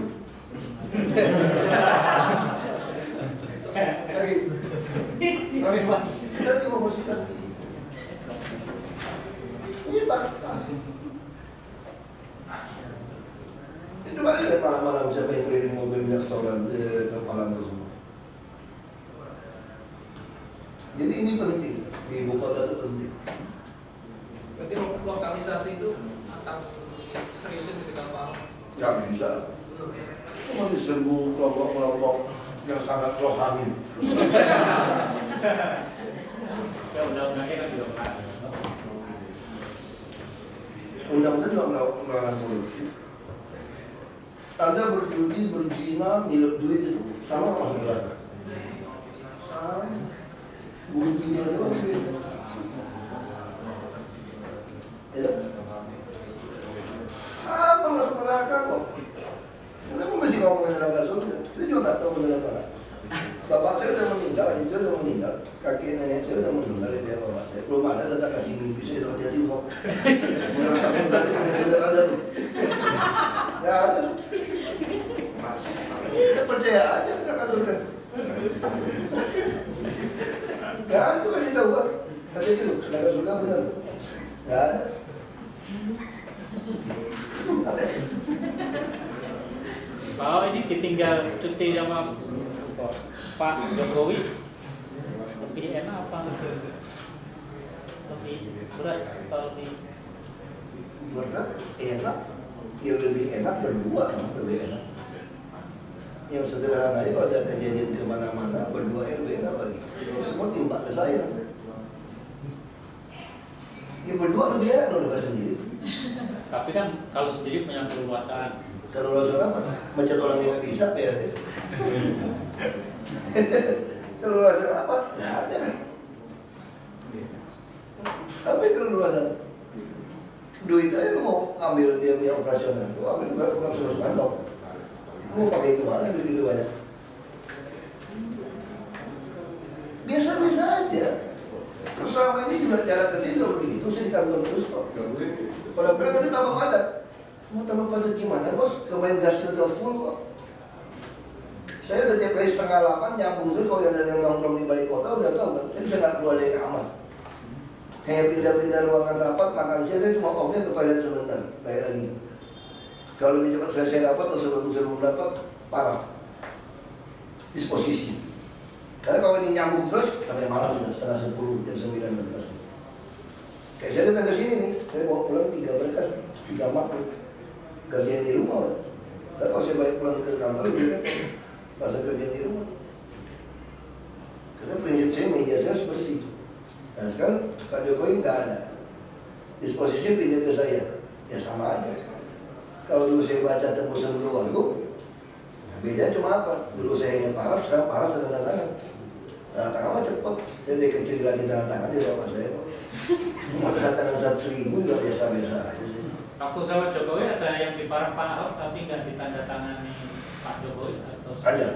Kita cuma bersihkan. Ini fakta. Itu balik dari malam-malam siapa yang keliling mobil minyak storan ke malam itu semua. Jadi ini penting, di ibu kota itu penting. Berarti lokalisasi itu akan seriusin ketika apa? Gak bisa. Cuma diserbu kelompok-kelompok yang sangat rohani. Ya undang-undangnya kan belum ada. Undang-undang juga melarang korupsi. Anda berjudi, berzina, ngilup duit itu sama masuk neraka. Sama. Bukan dunia doang. Ya. Sama masuk neraka kok. Kenapa masih ngomongin neraka surga? Itu juga nggak tahu benar apa. Bapak saya udah meninggal, adik saya udah meninggal, kakek nenek saya udah meninggal dari pihak bapak saya. Belum ada data kasih mimpi saya itu hati-hati kok. Neraka surga itu benar-benar ada loh. Nggak ada. Kita percaya aja neraka surga. Nggak ada tuh kasih tahu kan. Kasih dulu, neraka surga benar. Nggak ada. Kalau ini ditinggal cuti sama Pak Jokowi, lebih enak apa? Lebih berat atau lebih berat? Enak. Yang lebih enak berdua, lebih enak. Yang sederhana itu ada kejadian kemana-mana, berdua lebih enak lagi. Semua timba ke saya. Ya berdua lebih enak dong sendiri. Tapi kan kalau sendiri punya keleluasaan. Keleluasaan apa? Mencet orang yang nggak bisa, PRT. Keleluasaan apa? Nggak ada kan? Tapi keleluasaan duit aja lu mau ambil dia punya operasional, lu ambil bukan suka-suka dong. Mau pakai kemana begitu banyak? Biasa-biasa aja. Terus selama ini juga cara kerja juga begitu. Saya di kantor terus kok. Kalau bilang nanti tambah padat. Mau tambah padat gimana bos? Kemarin gasnya udah full kok. Saya udah tiap kali 7:30 nyambung terus. Kalau ada yang nongkrong di balik kota udah tahu kan. Saya bisa nggak keluar dari kamar. Kayak pindah-pindah ruangan rapat, makan siang saya cuma off-nya ke toilet sebentar, balik lagi. Kalau lebih cepat selesai rapat atau sebelum rapat, parah. Disposisi. Karena kalau ini nyambung terus, sampai malam udah 9:30, jam 9 berkas. Kayak saya datang ke sini nih, saya bawa pulang 3 berkas, 3 map kerjaan di rumah. Karena kalau saya balik pulang ke kantor, dia masa kerjaan di rumah. Karena prinsip saya meja saya harus bersih. Nah sekarang Pak Jokowi nggak ada, disposisi pindah ke saya, ya sama aja. Kalau dulu saya baca tembus sebelum Wagub, nah beda cuma apa? Dulu saya ingin paraf, sekarang paraf tanda tangan. Tanda tangan mah cepet. Saya dari kecil dilatih tanda tangan di bapak saya. Mau tanda tangan 1.000 juga biasa-biasa aja sih. Waktu sama Jokowi ada yang diparaf Pak Ahok tapi nggak ditandatangani Pak Jokowi atau? Ada.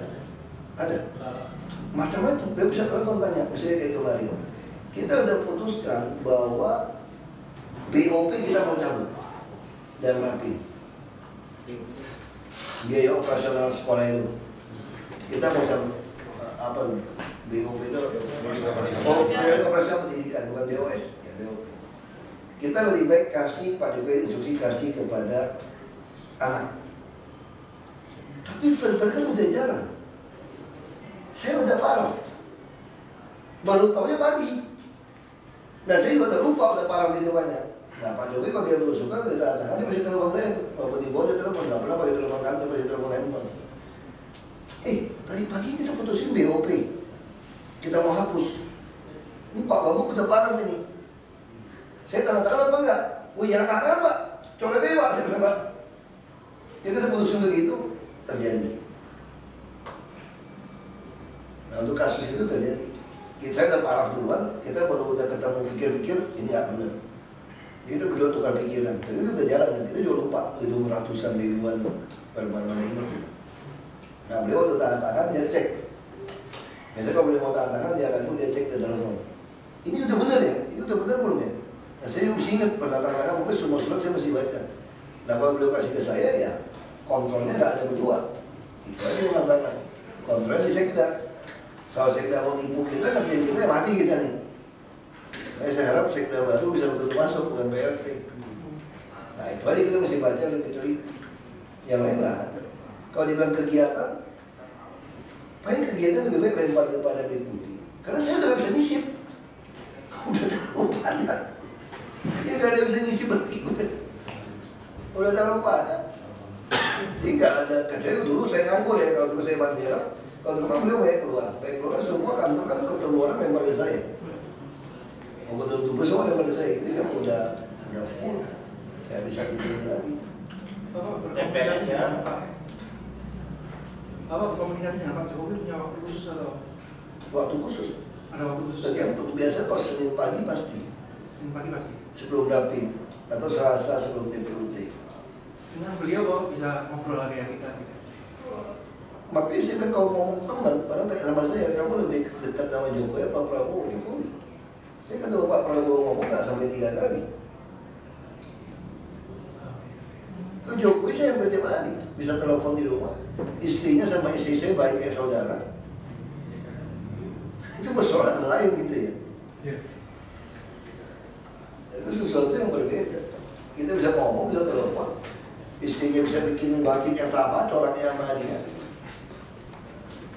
Macam-macam. Dia bisa telepon tanya, misalnya kayak kemarin. Kita udah putuskan bahwa BOP kita mau cabut dan rapi. Biaya operasional sekolah itu kita mau cabut. Apa BOP itu? Oh, biaya operasional pendidikan bukan BOS ya, BOP. Kita lebih baik kasih Pak Jokowi instruksi kasih kepada anak. Tapi kan udah jarang. Saya udah parah. Baru tahunya pagi. Nah saya juga udah lupa, udah parah gitu banyak. Nah Pak Jokowi kalau dia belum suka, dia tangan dia masih telepon saya. Walaupun di bawah dia telepon, nggak pernah pakai telepon kantor, masih telepon handphone. Tadi pagi kita putusin BOP, kita mau hapus. Ini Pak Babu udah parah ini. Saya tanda tangan apa enggak? Wih jangan tanda tangan Pak, coret aja Pak, saya bilang Pak. Jadi kita putusin begitu, terjadi. Nah untuk kasus itu terjadi. Saya udah paraf duluan, kita baru udah ketemu pikir-pikir, ini nggak benar. Jadi kita berdua tukar pikiran, tapi itu udah jalan, dan kita juga lupa, itu ratusan ribuan permohonan hidup kita. Nah beliau udah tanda tangan, dia cek. Biasanya kalau beliau mau tanda tangan, dia ragu, dia cek ke telepon. Ini udah benar ya? Ini udah benar belum ya? Nah saya juga masih ingat, pernah tanda tangan, mungkin semua surat saya masih baca. Nah kalau beliau kasih ke saya, ya kontrolnya nggak ada berdua. Itu aja masalah. Kontrolnya di sekda. Kalau sekda mau nipu kita, kerjaan kita mati kita nih. Nah, saya harap sekda baru bisa betul masuk, bukan PRT. Nah itu aja kita mesti baca lebih teliti. Yang lain nggak ada. Kalau dibilang kegiatan, paling kegiatan lebih baik lempar kepada deputi. Karena saya udah nggak bisa nisip. Udah terlalu padat. Ya nggak ada bisa nisip lagi. Udah terlalu padat. Jadi nggak ada kerjaan. Dulu saya nganggur ya, kalau dulu saya bandera. Kalau dulu kan beliau baik keluar semua kantor kan ketemu orang lempar ke saya. Mau ketemu tubuh semua lempar ke saya, itu kan udah full, kayak bisa ini lagi. Apa komunikasinya Pak Jokowi punya waktu khusus atau? Waktu khusus. Ada waktu khusus. Tergantung biasa kalau Senin pagi pasti. Senin pagi pasti. Sebelum rapim atau Selasa sebelum TPUT. Dengan beliau kok bisa ngobrol hari kita. Makanya saya bilang kalau ngomong teman, padahal tanya sama saya, kamu lebih dekat sama Jokowi apa Prabowo? Jokowi. Saya kan tahu Pak Prabowo ngomong nggak sampai 3 kali. Kalau Jokowi saya yang bertiap hari, bisa telepon di rumah. Istrinya sama istri saya baik kayak saudara. Itu persoalan lain gitu ya. Itu sesuatu yang berbeda. Kita bisa ngomong, bisa telepon. Istrinya bisa bikin batik yang sama, coraknya sama dia.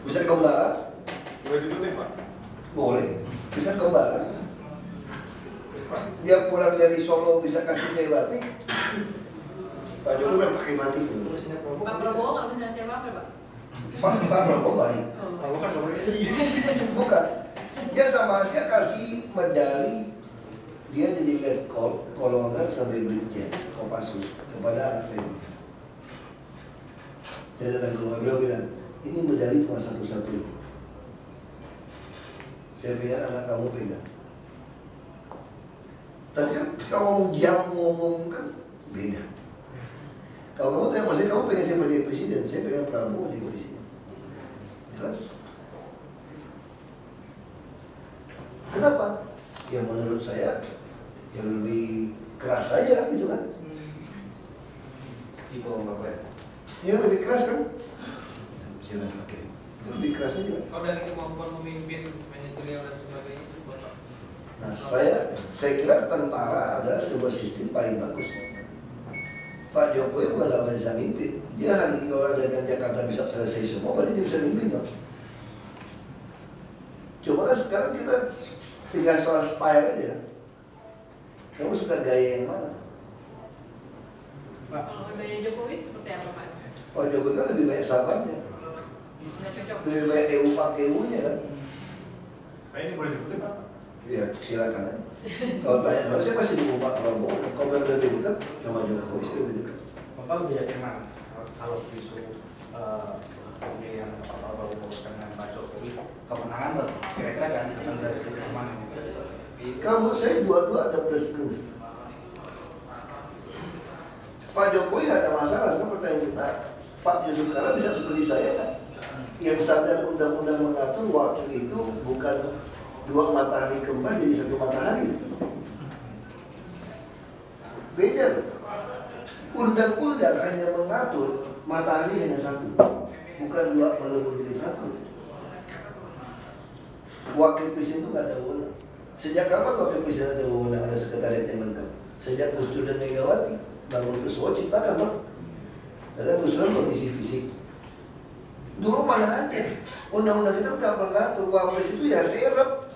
Bisa kembaran? Boleh dibutuhin Pak? Boleh. Bisa kembaran? Dia pulang dari Solo bisa kasih saya batik. Pak Jokowi udah pakai batik dulu. Pak Prabowo nggak bisa siapa apa Pak? Pak Prabowo baik. Kalau kan sama istri. Bukan. Dia sama aja kasih medali. Dia jadi letkol, kolonel sampai brigjen, Kopassus kepada anak saya. Saya datang ke rumah beliau bilang, ini medali cuma satu-satu. Saya pegang, anak kamu pegang. Tapi kan kalau ngomong jam ngomong kan beda. Kalau kamu tanya maksudnya kamu pengen siapa jadi presiden, saya pengen Prabowo jadi presiden. Jelas. Kenapa? Ya menurut saya yang lebih keras aja gitu kan. Di bawah Bapak ya? Yang lebih keras kan? Jangan pakai. Lebih keras aja kan. Kalau dari kemampuan memimpin manajerial dan sebagainya itu Bapak. Nah, saya kira tentara adalah sebuah sistem paling bagus. Pak Jokowi bukan nggak bisa mimpin. Dia hari ini kalau ada yang Jakarta bisa selesai semua, berarti dia bisa mimpin dong. Coba kan sekarang kita tinggal soal style aja. Kamu suka gaya yang mana? Kalau gaya Jokowi seperti apa Pak? Pak Jokowi kan lebih banyak sahabatnya, Nggak cocok. lebih banyak EU-nya kan. Pak ini boleh dikutip Pak? Ya silakan. Kalau tanya sama saya masih dukung Pak Prabowo. Kalau yang lebih dekat sama Jokowi, saya lebih dekat. Bapak lebih yakin mana kalau isu pemilihan Pak Prabowo dengan Pak Jokowi kemenangan kira-kira akan dari segi mana ini? Kamu saya dua-dua ada plus minus. Pak Jokowi nggak ada masalah, kan pertanyaan kita. Pak Yusuf Kala bisa seperti saya kan? Yang sadar undang-undang mengatur wakil itu bukan dua matahari kembar jadi satu matahari. Beda loh. Undang-undang hanya mengatur matahari hanya satu, bukan dua melebur jadi satu. Wakil presiden itu nggak ada wewenang. Sejak kapan wakil presiden ada wewenang, ada sekretariat yang lengkap? Sejak Gus Dur dan Megawati bangun Kesuo ciptakan Pak. Ada Gus Dur kondisi fisik. Dulu mana ada? Undang-undang itu nggak pernah atur. Wapres itu ya serep.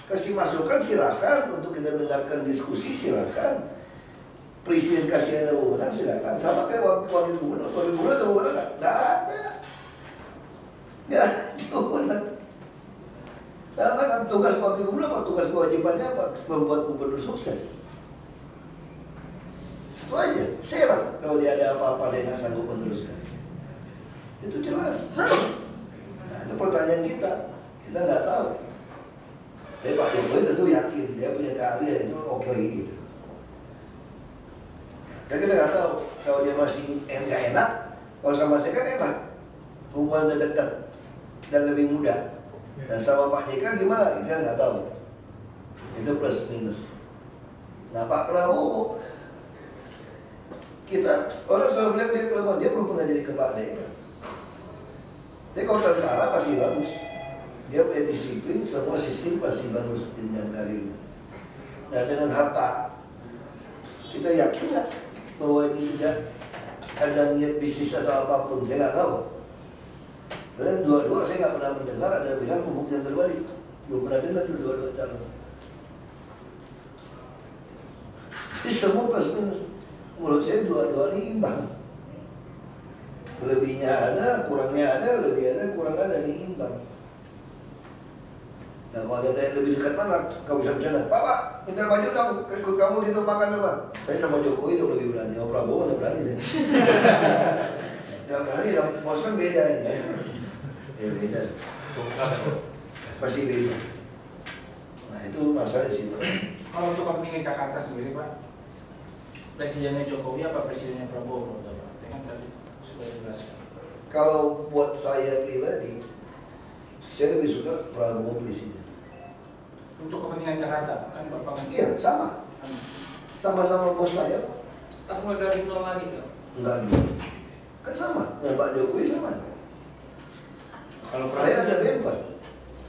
Kasih masukan silakan, untuk kita dengarkan diskusi silakan. Presiden kasih ada wewenang silakan. Sama kayak wakil gubernur ada wewenang nggak ada. Nggak ada wewenang. Karena kan tugas wakil gubernur apa? Tugas kewajibannya apa? Membuat gubernur sukses. Itu aja. Serap kalau dia ada apa-apa dia nggak sanggup meneruskan. Itu jelas. Nah itu pertanyaan kita. Kita nggak tahu. Tapi Pak Jokowi tentu yakin dia punya keahlian itu oke gitu. Nah, kita nggak tahu kalau dia masih nggak enak. Kalau sama saya kan enak. Hubungannya dekat dan lebih mudah. Dan sama Pak JK gimana? Kita nggak tahu. Itu plus minus. Nah Pak Prabowo, kita orang selalu bilang dia kelemahan, dia belum pernah jadi kepala daerah. Tapi kalau tentara pasti bagus. Dia punya disiplin, semua sistem pasti bagus jenjang karirnya. Nah dengan Hatta, kita yakin nggak bahwa ini tidak ada niat bisnis atau apapun? Saya nggak tahu. Karena dua-dua saya nggak pernah mendengar ada yang bilang pembuktian terbalik. Belum pernah dengar dua-dua calon. Ini semua plus minus. Menurut saya dua-dua ini imbang. Lebihnya ada, kurangnya ada, lebih ada, kurang ada, ini imbang. Nah kalau ada yang lebih dekat mana, kamu bisa bercanda, Pak, minta baju kamu, ikut kamu gitu makan apa? Saya sama Jokowi itu lebih berani, sama Prabowo mana berani saya. Nggak berani, sama bos kan beda ini ya. Ya beda. Pasti beda. Nah itu masalah di situ. Kalau untuk kepentingan Jakarta sendiri Pak, presidennya Jokowi apa presidennya Prabowo? Saya kan tadi sudah jelaskan. Kalau buat saya pribadi, saya lebih suka Prabowo presiden. Untuk kepentingan Jakarta kan Bapak? Iya sama, sama-sama bos saya. Tak mulai dari nol lagi tuh? Enggak dulu, kan sama. Nah Pak Jokowi sama. Kalau saya ada bemper.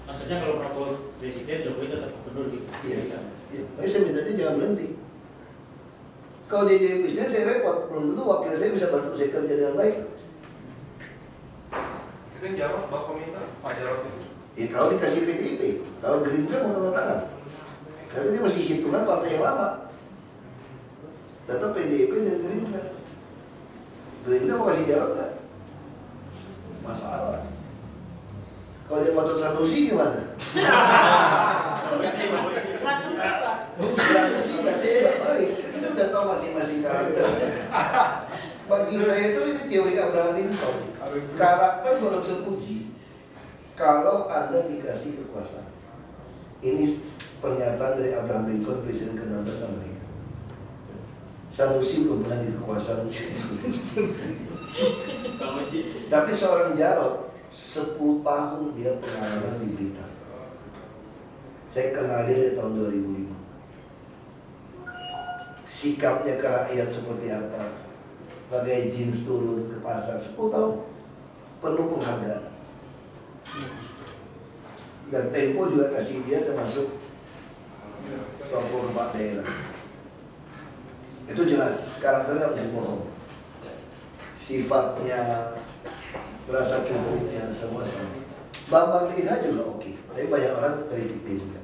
Maksudnya kalau Prabowo presiden, Jokowi tetap gubernur gitu? Iya. Iya. Tapi saya minta dia jangan berhenti. Kalau dia jadi presiden saya repot. Belum tentu wakil saya bisa bantu saya kerja dengan baik. Itu yang jawab Bapak minta Pak Jarod itu. Ya kalau dikasih PDIP, kalau Gerindra mau tanda tangan. Karena dia masih hitungan partai yang lama. Tetap PDIP dan Gerindra. Gerindra mau kasih Jarod nggak? Masalah. Kalau dia ngotot Sanusi gimana? Saya nggak baik. Kita udah tahu masing-masing karakter. Bagi saya itu ini teori Abraham Lincoln. Karakter baru teruji kalau Anda dikasih kekuasaan. Ini pernyataan dari Abraham Lincoln, presiden ke-16 Amerika. Sanusi belum pernah jadi kekuasaan tapi seorang Jarod 10 tahun dia pengalaman di Blitar. Saya kenal dia dari tahun 2005. Sikapnya ke rakyat seperti apa, bagai jeans turun ke pasar, 10 tahun penuh penghargaan. Dan Tempo juga kasih dia termasuk tokoh kepala daerah. Itu jelas, karakternya yang bohong. Sifatnya, rasa cukupnya, semua sama. Bambang Deha juga oke, tapi banyak orang kritik dia juga.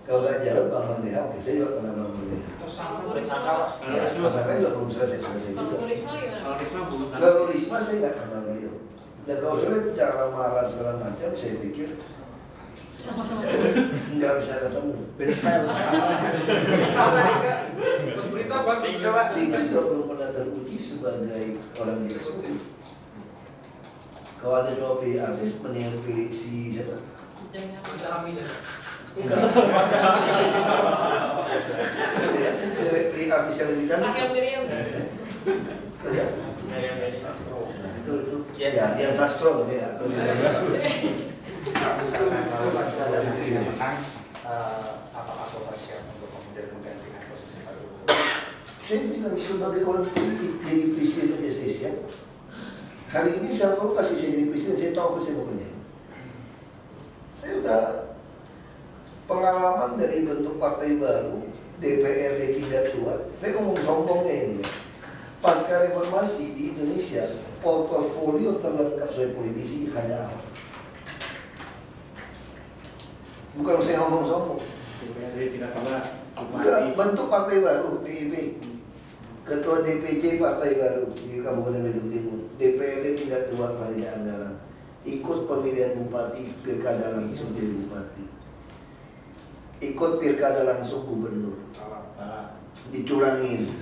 Kalau saya Jarod, Bambang Deha oke, saya juga pernah Bambang Deha. Ya, tersangka juga belum selesai juga. Kalau Risma saya nggak kenal beliau. Dan kalau saya cara marah segala macam, saya pikir sama-sama nggak bisa ketemu. Beda style. Dia juga belum pernah teruji sebagai orang di eksekutif. Kalau ada cuma pilih artis, mendingan pilih si siapa? Enggak. Pilih artis yang lebih cantik. Nah itu ya yang sastro tapi ya. Apakah Bapak siap untuk kemudian menggantikan posisi Pak Jokowi? Saya bilang sebagai orang politik jadi presiden aja saya siap. Hari ini saya mau kasih saya jadi presiden, saya tahu apa saya mau kerjain. Saya udah pengalaman dari bentuk partai baru, DPRD tingkat 2. Saya ngomong sombongnya ini. Pasca reformasi di Indonesia, portofolio terlengkap sebagai politisi hanya Ahok. Bukan saya ngomong sombong. Enggak, bentuk partai baru, DIP. Ketua DPC partai baru di Kabupaten Belitung Timur. DPRD tingkat 2 panitia anggaran. Ikut pemilihan bupati, pilkada langsung jadi bupati. Ikut pilkada langsung gubernur. Dicurangin.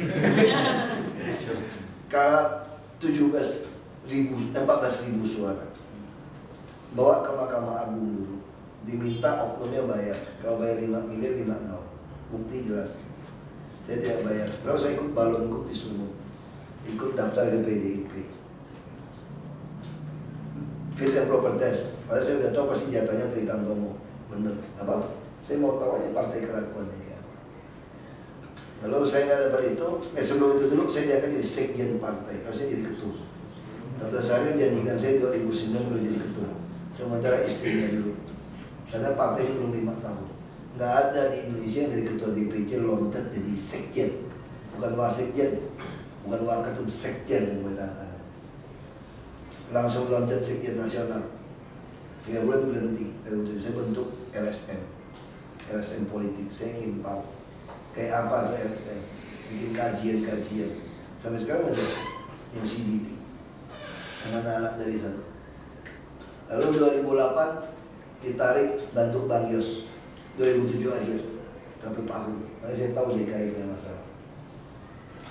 Kalah 14.000 suara. Bawa ke Mahkamah Agung dulu. Diminta oknumnya bayar. Kalau bayar 5 miliar 5 bukti jelas. Saya tidak bayar. Lalu saya ikut balon di Sumut. Ikut daftar ke PDIP. Fit and proper test. Padahal saya udah tahu pasti jatahnya Tritantomo. Bener. Apa? Saya mau tahu aja partai kerakuannya dia. Lalu saya nggak dapat itu. Sebelum itu dulu saya diangkat jadi sekjen partai. Lalu saya jadi ketua. Dr. Sarif janjikan saya 2009 belum jadi ketua. Sementara istrinya dulu. Karena partai ini belum 5 tahun. Nggak ada di Indonesia yang dari ketua DPC loncat jadi sekjen. Bukan wasekjen, bukan waketum, sekjen yang bertahan. Langsung loncat sekjen nasional. 3 bulan berhenti. Saya bentuk LSM politik. Saya ingin tahu kayak apa tuh LSM. Bikin kajian-kajian. Sampai sekarang masih yang CDT. Dengan anak dari sana. Lalu 2008 ditarik bantu Bang Yos. 2007 akhir 1 tahun. Makanya saya tahu DKI punya masalah.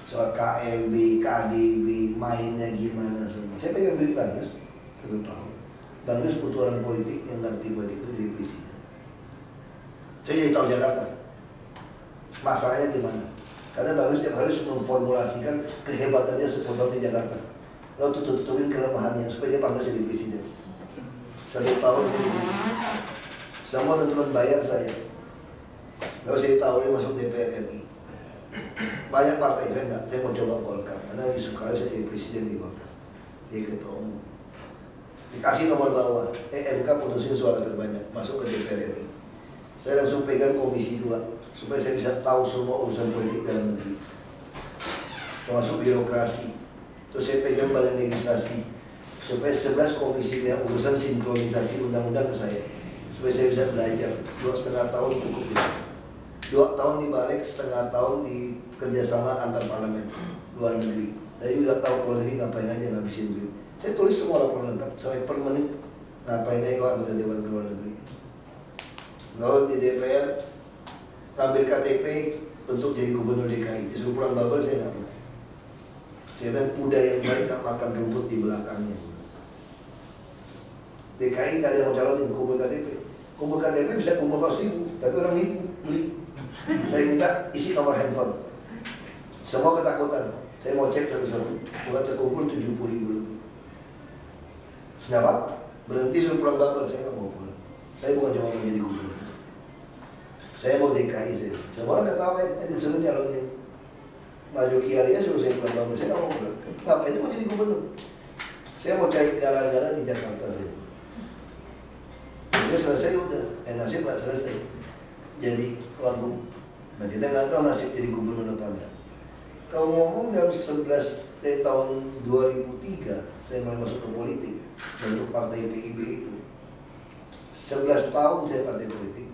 Soal KLB, KDB, mainnya gimana semua. Saya pegang duit Bang Yos 1 tahun. Bang Yos butuh orang politik yang ngerti politik itu jadi presiden. Saya jadi tahu Jakarta. Masalahnya di mana? Karena Bang Yos tiap hari harus memformulasikan kehebatannya 10 tahun di Jakarta. Lalu tutup-tutupin kelemahannya supaya dia pantas jadi presiden. 1 tahun jadi presiden. Semua tentuan bayar saya. Lalu saya tawarin masuk DPR RI. Banyak partai saya enggak, saya mau coba Golkar. Karena Yusuf Kala saya jadi presiden di Golkar. Dia ketua umum. Dikasih nomor bawah, MK putusin suara terbanyak, masuk ke DPR RI. Saya langsung pegang komisi 2 supaya saya bisa tahu semua urusan politik dalam negeri. Termasuk birokrasi. Terus saya pegang badan legislasi supaya 11 komisi yang urusan sinkronisasi undang-undang ke saya. Supaya saya bisa belajar 2,5 tahun cukup bisa. 2 tahun di balik, setengah tahun di kerjasama antar parlemen luar negeri. Saya juga tahu keluar negeri ngapain aja ngabisin duit. Saya tulis semua laporan lengkap sampai per menit ngapain aja kalau anggota dewan ke luar negeri. Lalu di DPR ngambil KTP untuk jadi gubernur DKI. Disuruh pulang Babel saya nggak pernah. Saya bilang kuda yang baik nggak makan rumput di belakangnya. DKI nggak ada yang mau calonin kumpul KTP. Kumpul KTP bisa kumpul 100.000, tapi orang nipu beli. Saya minta isi nomor handphone. Semua ketakutan. Saya mau cek satu-satu. Bukan terkumpul 70.000 lebih. Nggak apa-apa. Berhenti suruh pulang bapak, saya nggak mau pulang. Saya bukan cuma mau jadi gubernur. Saya mau DKI saya. Semua orang ketawain, disuruh nyalonin maju Kiaria suruh saya pulang bapak, saya nggak mau pulang. Ngapain itu mau jadi gubernur? Saya mau cari gara-gara di Jakarta saya. Udah selesai udah, nasib nggak selesai. Jadi wagub. Nah kita nggak tahu nasib jadi gubernur apa enggak. Kalau ngomong jam 11 tahun 2003 saya mulai masuk ke politik bentuk partai PIB itu 11 tahun saya partai politik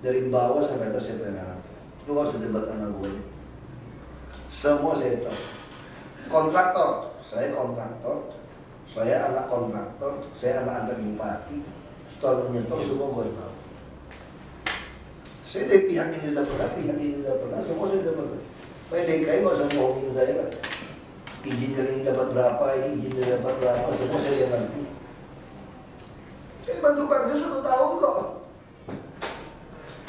dari bawah sampai atas saya pernah ngerti. Lu gak usah debat sama gue. Semua saya tahu. Kontraktor, saya anak kontraktor, saya anak antar bupati, store menyetor semua gue tahu. Saya dari pihak ini udah pernah, pihak ini udah pernah, semua saya udah pernah. Kayak DKI nggak usah ngomongin saya lah. Izin dari ini dapat berapa, izin dari dapat berapa, semua saya yang ngerti. Saya bantu bangsa 1 tahun kok.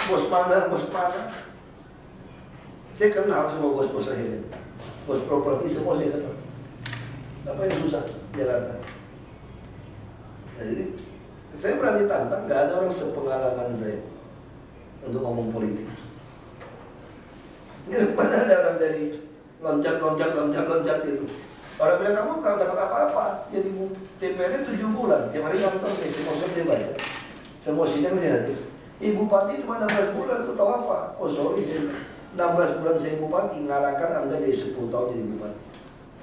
Bos mana. Saya kenal semua bos-bos akhirnya. Bos properti semua saya kenal. Apa yang susah Jakarta? Nah, jadi saya berani tantang, nggak ada orang sepengalaman saya untuk ngomong politik. Ini mana ada orang jadi loncat itu. Orang bilang kamu nggak dapat apa-apa. Jadi DPR 7 bulan, tiap hari nonton, maksudnya dia baca. Semua sidang saya hadir. Ibu Bupati cuma 16 bulan, itu tahu apa? Oh sorry, 16 bulan saya bupati, ngalahkan Anda dari 10 tahun jadi bupati.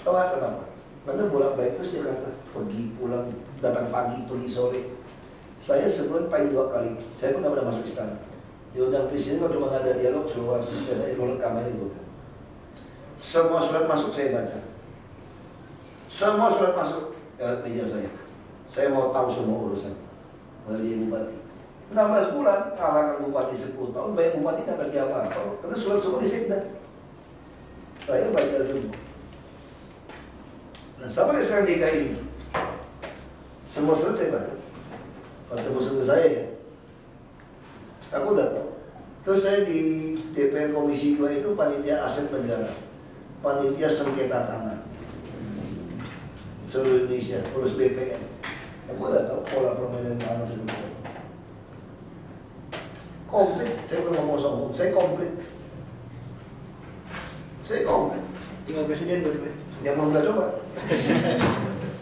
Tahu nggak kenapa? Anda bolak-balik terus Jakarta, pergi pulang, datang pagi, pergi sore. Saya sebulan paling 2 kali, saya pun nggak pernah masuk istana. Diundang presiden kalau cuma nggak ada dialog, suruh asisten aja, gue rekam aja gue. Semua surat masuk saya baca. Semua surat masuk lewat meja saya. Saya mau tahu semua urusan. Mau jadi bupati. 16 bulan, kalahkan bupati 10 tahun, banyak bupati nggak kerja apa-apa. Karena surat semua disekda. Saya baca semua. Nah, sama kayak sekarang DKI ini. Semua surat saya baca. Kalau tebusan ke saya ya. Aku udah tahu. Terus saya di DPR Komisi 2 itu panitia aset negara, panitia sengketa tanah seluruh Indonesia, urus BPN. Aku udah tahu pola permainan tanah seperti itu. Komplit, saya bukan ngomong sombong, saya komplit. Tinggal presiden boleh. Yang mau nggak coba?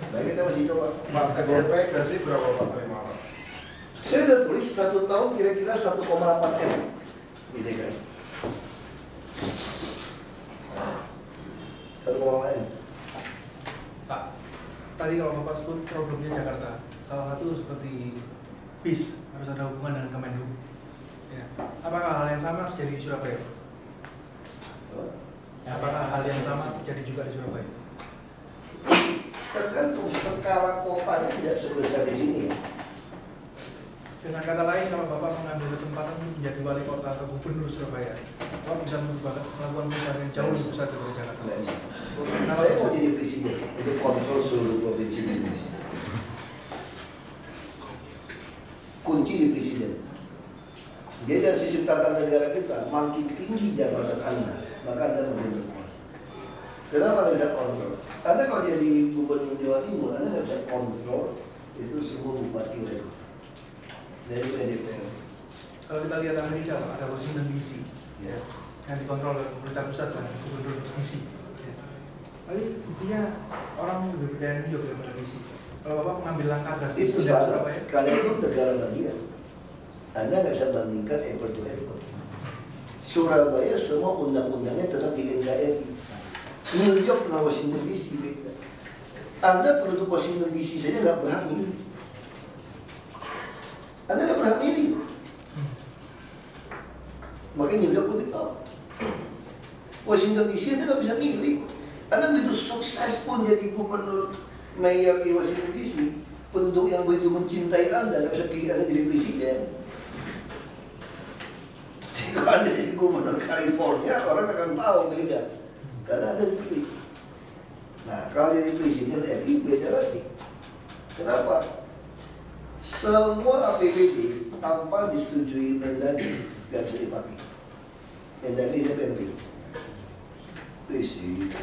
Nah kita masih coba. Partai DPR gaji berapa Pak terima Pak? Saya udah tulis 1 tahun kira-kira 1,8 M di DKI. 1,8 M. Pak, tadi kalau Bapak sebut problemnya Jakarta, salah satu seperti bis harus ada hubungan dengan Kemenhub. Ya. Apakah hal yang sama terjadi di Surabaya? Apakah hal yang sama terjadi juga di Surabaya? Tergantung skala kotanya tidak sebesar di sini. Dengan kata lain, kalau Bapak mengambil kesempatan untuk menjadi wali kota atau gubernur Surabaya, Bapak bisa melakukan perubahan yang jauh lebih besar dari Jakarta. Saya mau jadi presiden untuk kontrol seluruh provinsi Indonesia. Kunci di presiden. Jadi dari sistem tata negara kita, makin tinggi jabatan Anda, maka Anda makin berkuasa. Kenapa Anda bisa kontrol? Anda kalau jadi gubernur Jawa Timur, Anda nggak bisa kontrol itu semua bupati mereka. Dari DPR. Kalau kita lihat Amerika, Pak, ada Washington DC, Ya. yang dikontrol oleh pemerintah pusat dan gubernur DC. Ya. Tapi buktinya orang lebih percaya New York daripada DC. Kalau Bapak mengambil langkah drastis Itu salah, karena itu negara bagian. Anda nggak bisa bandingkan apple to apple. Surabaya semua undang-undangnya tetap di NKRI. New York dengan Washington DC beda. Anda penduduk Washington DC saja nggak berhak milih. Anda nggak berhak milih. Makanya New York lebih tahu. Washington DC Anda nggak bisa milih. Anda begitu sukses pun jadi gubernur, mayor di Washington DC, penduduk yang begitu mencintai Anda nggak bisa pilih Anda jadi presiden. Kalau Anda jadi gubernur California, orang akan tahu beda. Karena Anda dipilih. Nah, kalau jadi presiden RI beda lagi. Kenapa? Semua APBD tanpa disetujui Mendagri nggak bisa dipakai. Mendagri siapa yang pilih? Risi.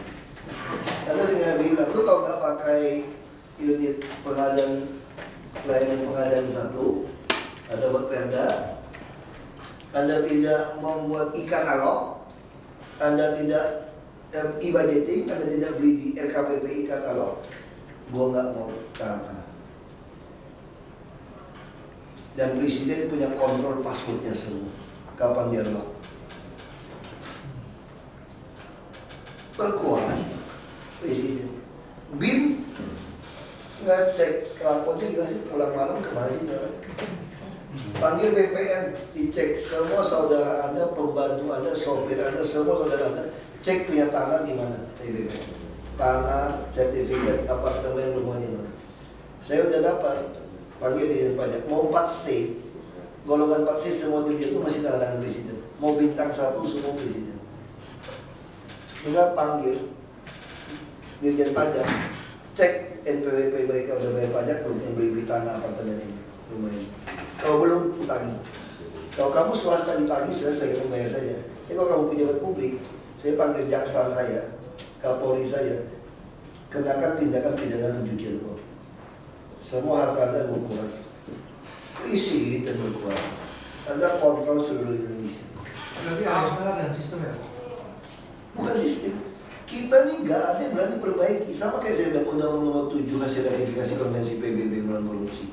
Anda tinggal bilang, lu kalau nggak pakai unit pengadaan pelayanan pengadaan satu atau buat perda, Anda tidak membuat e-katalog, Anda tidak e-budgeting, Anda tidak beli di RKPP e-katalog, gua nggak mau tanda tangan. Dan presiden punya kontrol passwordnya semua, kapan dia lock. Berkuasa presiden. BIN nggak cek kelakuannya gimana sih, pulang malam kemana sih jalan. Panggil BPN, dicek semua saudara Anda, pembantu Anda, sopir Anda, semua saudara Anda, cek punya tanah di mana, BPN. Tanah, sertifikat, apartemen, rumahnya mana. Saya udah dapat, panggil di pajak, mau 4C, golongan 4C semua dilihat itu masih tanda tangan presiden. Mau bintang 1 semua presiden. Tinggal panggil Dirjen Pajak, cek NPWP mereka udah bayar pajak belum, yang beli tanah apartemen ini, rumah ini. Kalau belum, utagi. Kalau kamu swasta ditagih, selesai, kamu bayar saja. Tapi kalau kamu pejabat publik, saya panggil jaksa saya, Kapolri saya, kenakan tindakan pidana pencucian uang. Semua harta Anda gue kuras. Isi dan berkuasa. Anda kontrol seluruh Indonesia. Berarti ada masalah dengan sistem ya? Bukan sistem. Kita nih nggak ada yang berani perbaiki. Sama kayak saya bilang Undang-Undang Nomor 7 hasil ratifikasi Konvensi PBB melawan korupsi.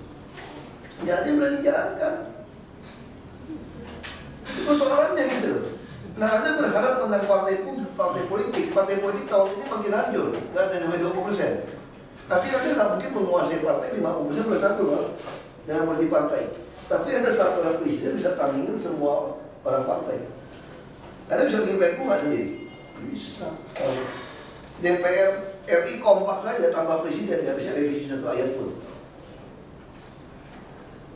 Nggak ada yang berani jalankan. Itu persoalannya gitu loh. Nah, Anda berharap menang partai politik tahun ini makin hancur, nggak ada sampai 20%. Tapi Anda nggak mungkin menguasai partai 50% plus 1 kan? Dengan multi partai. Tapi Anda satu orang presiden bisa tandingin semua orang partai. Anda bisa bikin perpu nggak sendiri? Bisa. DPR RI kompak saja tambah presiden nggak bisa revisi satu ayat pun.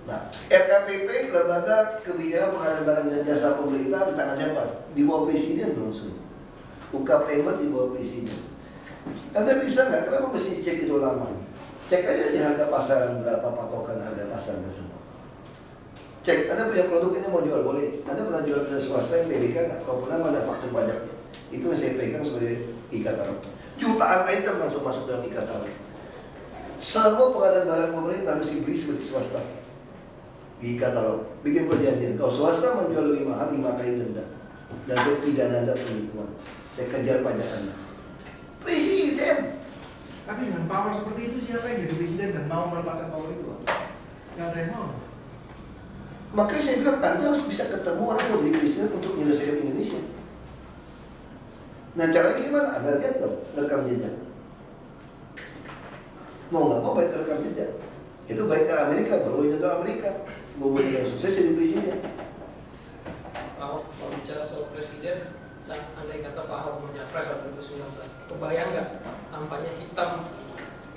Nah, RKPP, Lembaga Kebijakan Pengadaan Barang dan Jasa Pemerintah di tangan siapa? Di bawah presiden langsung. UKPM di bawah presiden. Anda bisa nggak? Kenapa mesti cek itu lama? Cek aja di harga pasaran berapa patokan harga pasarnya semua. Cek, Anda punya produk ini mau jual boleh. Anda pernah jual ke swasta yang TBK nggak? Kalau pernah mana faktur pajaknya? Itu yang saya pegang sebagai e-katalog. Jutaan item langsung masuk dalam e-katalog. Semua pengadaan barang pemerintah mesti beli seperti swasta. Di katalog, bikin perjanjian. Kalau swasta menjual lebih mahal, 5 kali denda. Dan saya pidana Anda penipuan. Saya kejar pajak Anda. Presiden. Tapi dengan power seperti itu siapa yang jadi presiden dan mau melepaskan power itu? Gak ada yang mau. Makanya saya bilang Anda harus bisa ketemu orang mau jadi presiden untuk menyelesaikan Indonesia. Nah caranya gimana? Anda lihat dong rekam jejak. Mau nggak mau baik rekam jejak. Itu baik ke Amerika, baru contoh Amerika. Gubernur yang sukses jadi presiden. Kalau bicara soal presiden, andai kata Pak Ahok menyapres waktu 2019, kebayang nggak tampaknya hitam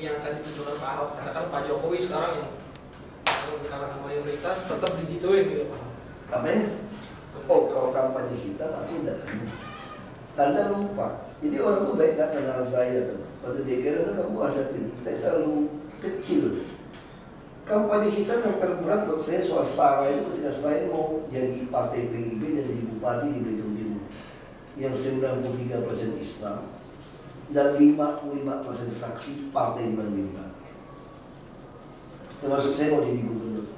yang akan ditunjukkan Pak Ahok? Katakan Pak Jokowi sekarang yang kalangan mayoritas tetap digituin gitu Pak. Apa ya? Oh, kalau kampanye hitam aku udah. Anda lupa. Jadi orang tuh baik nggak kenal saya tuh. Waktu dia kira kamu hadapin, saya terlalu kecil. Kampanye hitam yang terberat buat saya soal SARA itu ketika saya mau jadi partai PIB dan jadi bupati di Belitung Timur yang 93% Islam dan 55% fraksi Partai Iman Bintang. Termasuk saya mau jadi gubernur.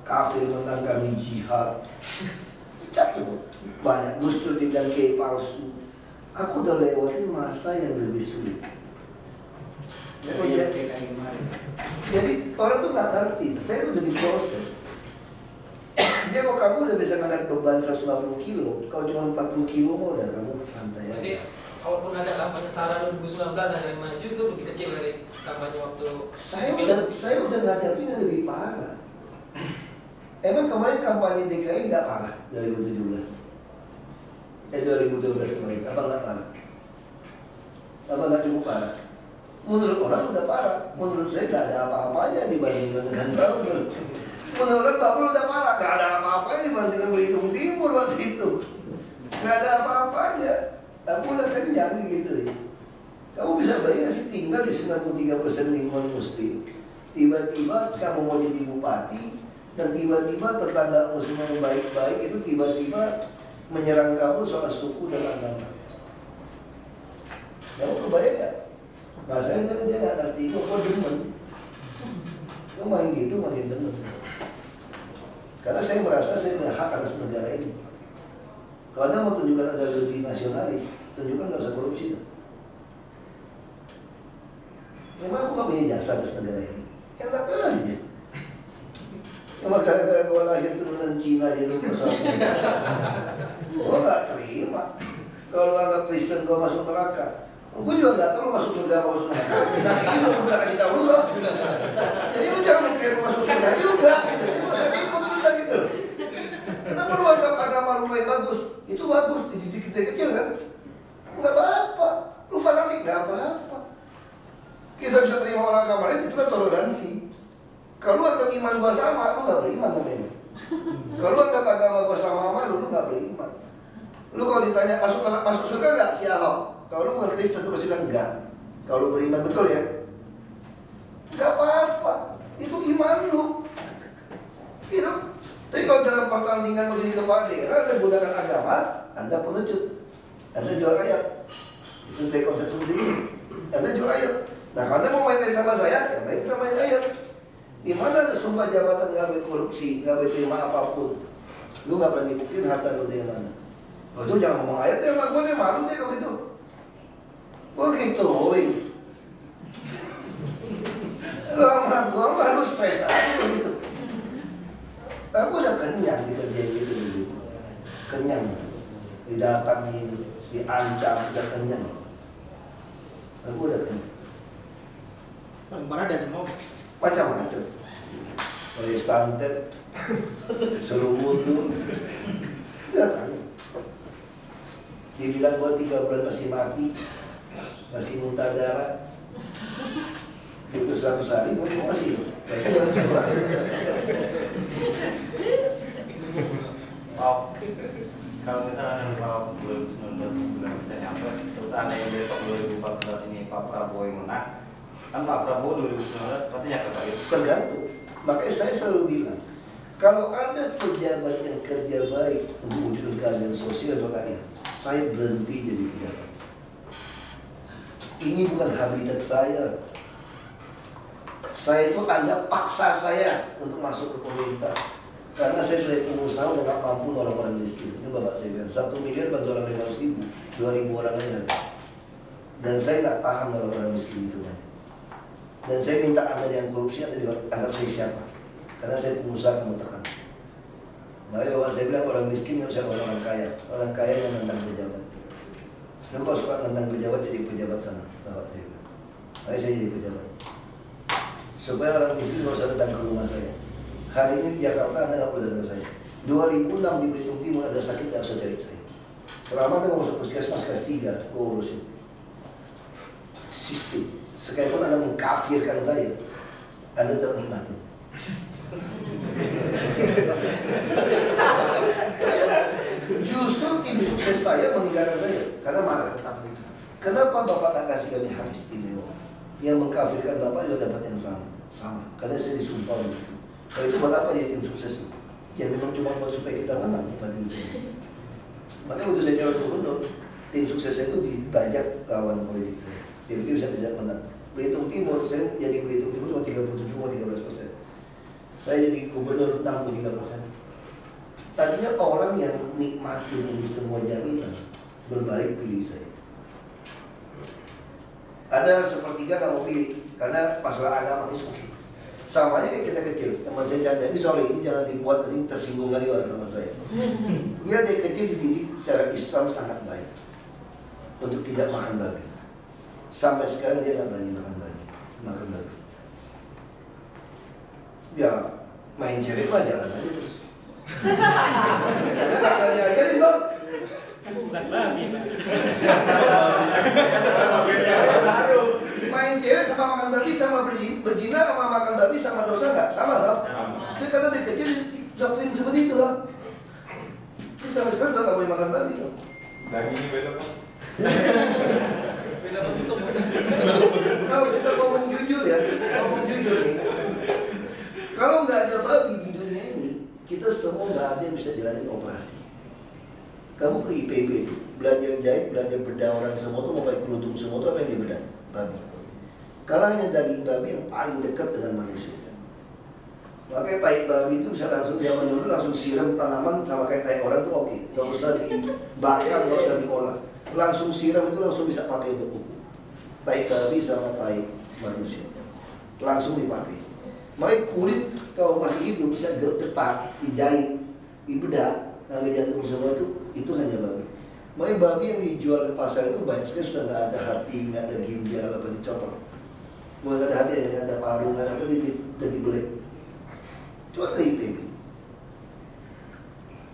Kafir menang kami jihad. Cat semua. Banyak Gus Dur dan kiai palsu. Aku udah lewatin masa yang lebih sulit. Jadi orang tuh nggak ngerti. Saya udah diproses. Dia kalau kamu udah bisa ngangkat beban 150 kilo, kalau cuma 40 kilo mah udah kamu santai aja. Jadi kalaupun ada kampanye SARA 2019 ada yang maju itu lebih kecil dari kampanye waktu. Saya udah ngadapin yang lebih parah. Emang kemarin kampanye DKI nggak parah 2017? 2012 kemarin, apa nggak parah? Apa nggak cukup parah? Menurut orang udah parah, menurut saya nggak ada apa-apanya dibandingkan dengan Babel. Menurut orang Babel udah parah, nggak ada apa-apanya dibandingkan Belitung Timur waktu itu. Nggak ada apa-apanya. Aku udah kenyang gitu. Kamu bisa bayangin sih tinggal di 93% lingkungan muslim. Tiba-tiba kamu mau jadi bupati dan tiba-tiba tetangga muslim yang baik-baik itu tiba-tiba menyerang kamu soal suku dan agama. Kamu kebayang nggak? Masanya dia nggak ngerti itu, kok demen. Kamu main gitu makin demen. Karena saya merasa saya punya hak atas negara ini. Kalau Anda mau tunjukkan Anda lebih nasionalis, tunjukkan nggak usah korupsi. Memang aku nggak punya jasa atas negara ini. Enak aja. Cuma gara-gara gue lahir turunan Cina di luar sana. Gue nggak terima. Kalau anggap Kristen gue masuk neraka, gue juga nggak tahu lo masuk surga atau masuk neraka. Nanti itu udah kasih tahu lu loh. Jadi lu jangan mengklaim lu masuk surga juga. Gitu. Jadi masa ribut kita gitu. Kenapa lu anggap agama lu main bagus? Itu bagus, dididik kita kecil kan? Nggak apa-apa. Lu fanatik nggak apa-apa. Kita bisa terima orang agama lain, itu kan toleransi. Kalau lu anggap iman gua sama, lu nggak beriman namanya. Kalau lu anggap agama gua sama lu nggak beriman. Lu kalau ditanya masuk surga nggak si Ahok? Kalau lu bukan Kristen tuh pasti bilang enggak. Kalau lu beriman betul ya, nggak apa-apa. Itu iman lu. Gitu. Tapi kalau dalam pertandingan menjadi kepala daerah dan menggunakan agama, Anda pengecut, Anda jual ayat. Itu saya konsep seperti itu. Anda jual ayat. Nah, kalau Anda mau main sama saya, ya baik kita main ayat. Di mana ada sumpah jabatan nggak boleh korupsi, nggak boleh terima apapun. Lu nggak berani buktiin harta lu dari mana. Oh, itu jangan ngomong ayat ya, gue nih malu deh kalau gitu. Gue gituin. Lu sama gue malu stres aja begitu. Aku udah kenyang dikerjain gitu begitu. Kenyang. Didatangin, diancam, udah kenyang. Aku udah kenyang. Paling parah ada cemok. Macam-macam. Oleh santet, suruh mundur. Dia tanya. Dia bilang gua 3 bulan masih mati, masih muntah darah. Itu 100 hari, gua masih. Kayaknya jangan 100 hari. Pak, kalau misalnya nanti Pak 2019 bulan bisa nyapres, terus ada yang besok 2014 ini Pak Prabowo yang menang, kan Pak Prabowo 2019 pasti nyapres lagi. Tergantung. Makanya saya selalu bilang, kalau ada pejabat yang kerja baik untuk wujudkan keadilan sosial untuk rakyat, saya berhenti jadi pejabat. Ini bukan habitat saya. Saya itu Anda paksa saya untuk masuk ke pemerintah. Karena saya selain pengusaha udah gak mampu nolong orang miskin. Itu bapak saya bilang, 1 miliar bantu orang 500.000, 2.000 orang aja. Dan saya gak tahan nolong orang miskin itu banyak. Dan saya minta Anda yang korupsi atau dianggap saya siapa. Karena saya pengusaha kamu tekan. Makanya bapak saya bilang orang miskin nggak bisa orang kaya. Orang kaya yang nantang pejabat. Lu kalau suka nantang pejabat jadi pejabat sana, bapak saya bilang. Makanya saya jadi pejabat. Supaya orang miskin nggak usah datang ke rumah saya. Hari ini di Jakarta Anda nggak perlu datang ke saya. 2006 di Belitung Timur ada sakit nggak usah cari saya. Selama Anda mau masuk puskesmas kelas 3, gue urusin. Sistem. Sekalipun Anda mengkafirkan saya, Anda tetap nikmatin. Justru tim sukses saya meninggalkan saya karena marah. Kenapa Bapak tak kasih kami hak istimewa? Yang mengkafirkan Bapak juga dapat yang sama. Karena saya disumpah begitu. Kalau itu buat apa dia tim sukses? Ya memang cuma buat supaya kita menang nikmatin di sini. Makanya waktu saya calon gubernur, tim sukses saya itu dibajak lawan politik saya. Dia pikir bisa menang. Belitung Timur, saya jadi Belitung Timur cuma 37,13%. Saya jadi gubernur 63%. Tadinya orang yang nikmatin ini semua jaminan berbalik pilih saya. Ada sepertiga nggak mau pilih karena masalah agama itu oke. Sama aja kayak kita kecil. Teman saya canda ini sorry ini jangan dibuat nanti tersinggung lagi orang teman saya. Dia dari kecil dididik secara Islam sangat baik untuk tidak makan babi. Sampai sekarang dia nggak berani makan babi. Ya main cewek mah jalan aja terus. Karena nggak diajarin bang. Bukan babi. Main cewek sama makan babi sama berzina sama makan babi sama dosa nggak sama loh. Jadi karena dari kecil doktrin seperti itu loh. Jadi sampai sekarang nggak boleh makan babi loh. Dagingnya beda kan? Kalau kita ngomong jujur ya, nih. Kalau nggak ada babi di dunia ini, kita semua nggak ada yang bisa jalanin operasi. Kamu ke IPB itu, belajar jahit, belajar bedah orang semua tuh mau pakai kerudung semua tuh apa yang dibedah? Babi. Karena hanya daging babi yang paling dekat dengan manusia. Makanya tai babi itu bisa langsung zaman dulu langsung siram tanaman sama kayak tai orang tuh oke. Gak usah dibakar, gak usah diolah. Langsung siram itu langsung bisa pakai buat pupuk. Tai babi sama tai manusia langsung dipakai. Makanya kulit kalau masih hidup bisa getar, dijahit, dibedah, naga jantung semua itu hanya babi. Makanya babi yang dijual ke pasar itu banyak sekali sudah nggak ada hati, nggak ada ginjal, apa dicopot. Nggak ada hati, nggak ada paru, nggak ada apa dibelek. Coba ke IPB.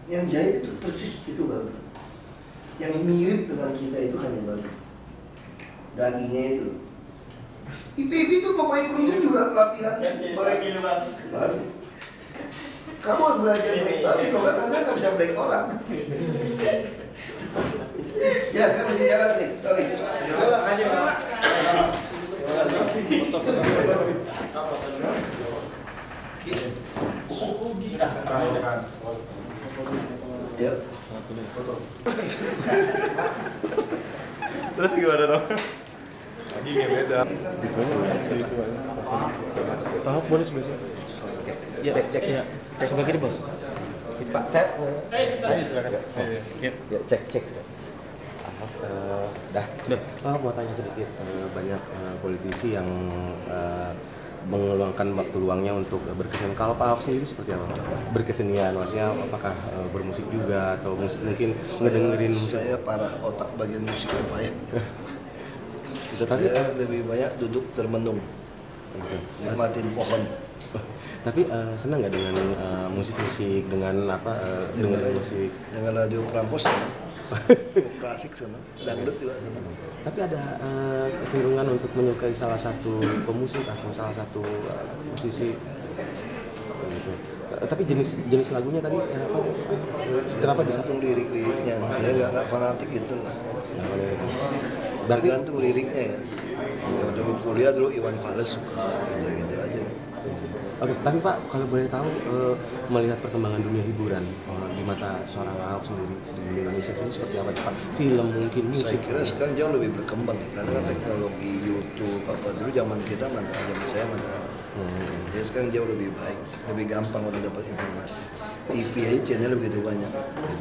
Yang jahit itu persis itu babi. Yang mirip dengan kita itu hanya babi. Dagingnya itu. IPB itu pemain kerudung juga latihan melek babi. Kamu harus belajar melek babi, kalau nggak bisa melek orang. Ya, kan masih jalan nih, sorry. Terima kasih, Pak. Ya. Terus gimana dong? Dagingnya beda. Tahap boleh sebelah sini. Ya, cek ya. Cek sebelah kiri, Bos. Pak, saya silakan. Ya, cek. Dah. Mau tanya sedikit. Banyak politisi yang mengeluangkan waktu luangnya untuk berkesenian. Kalau Pak Ahok sendiri seperti apa? Berkesenian, maksudnya apakah bermusik juga atau musik mungkin ngedengerin musik? Saya parah otak bagian musiknya Pak ya. Saya lebih banyak duduk termenung, nikmatin pohon. Tapi senang nggak dengan musik-musik, dengan apa? Dengan musik? Dengan radio Prampos ya. Klasik senang, dangdut juga senang. Tapi ada kecenderungan untuk menyukai salah satu pemusik atau salah satu musisi. Gitu. Tapi jenis lagunya tadi kenapa bisa? Tergantung lirik-liriknya. Ya nggak fanatik gitu lah. Tergantung liriknya ya. Waktu kuliah dulu Iwan Fals suka gitu aja. Oke, tapi Pak, kalau boleh tahu melihat perkembangan dunia hiburan di mata seorang Ahok sendiri di Indonesia sendiri seperti apa Pak? Film mungkin musik? Saya kira sekarang jauh lebih berkembang ya, karena kan teknologi YouTube apa dulu zaman kita mana, zaman saya mana. Jadi sekarang jauh lebih baik, lebih gampang untuk dapat informasi. TV aja channel begitu banyak,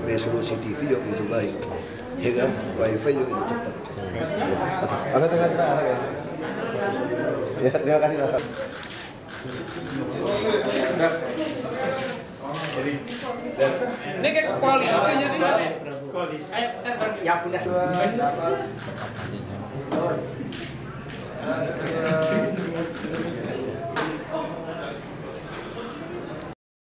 resolusi TV juga begitu baik, ya kan? Wifi juga itu cepat. Oke, terima kasih. Ya, terima kasih Pak. Ini kayak koalisi jadi. Koalisi. Ya punya.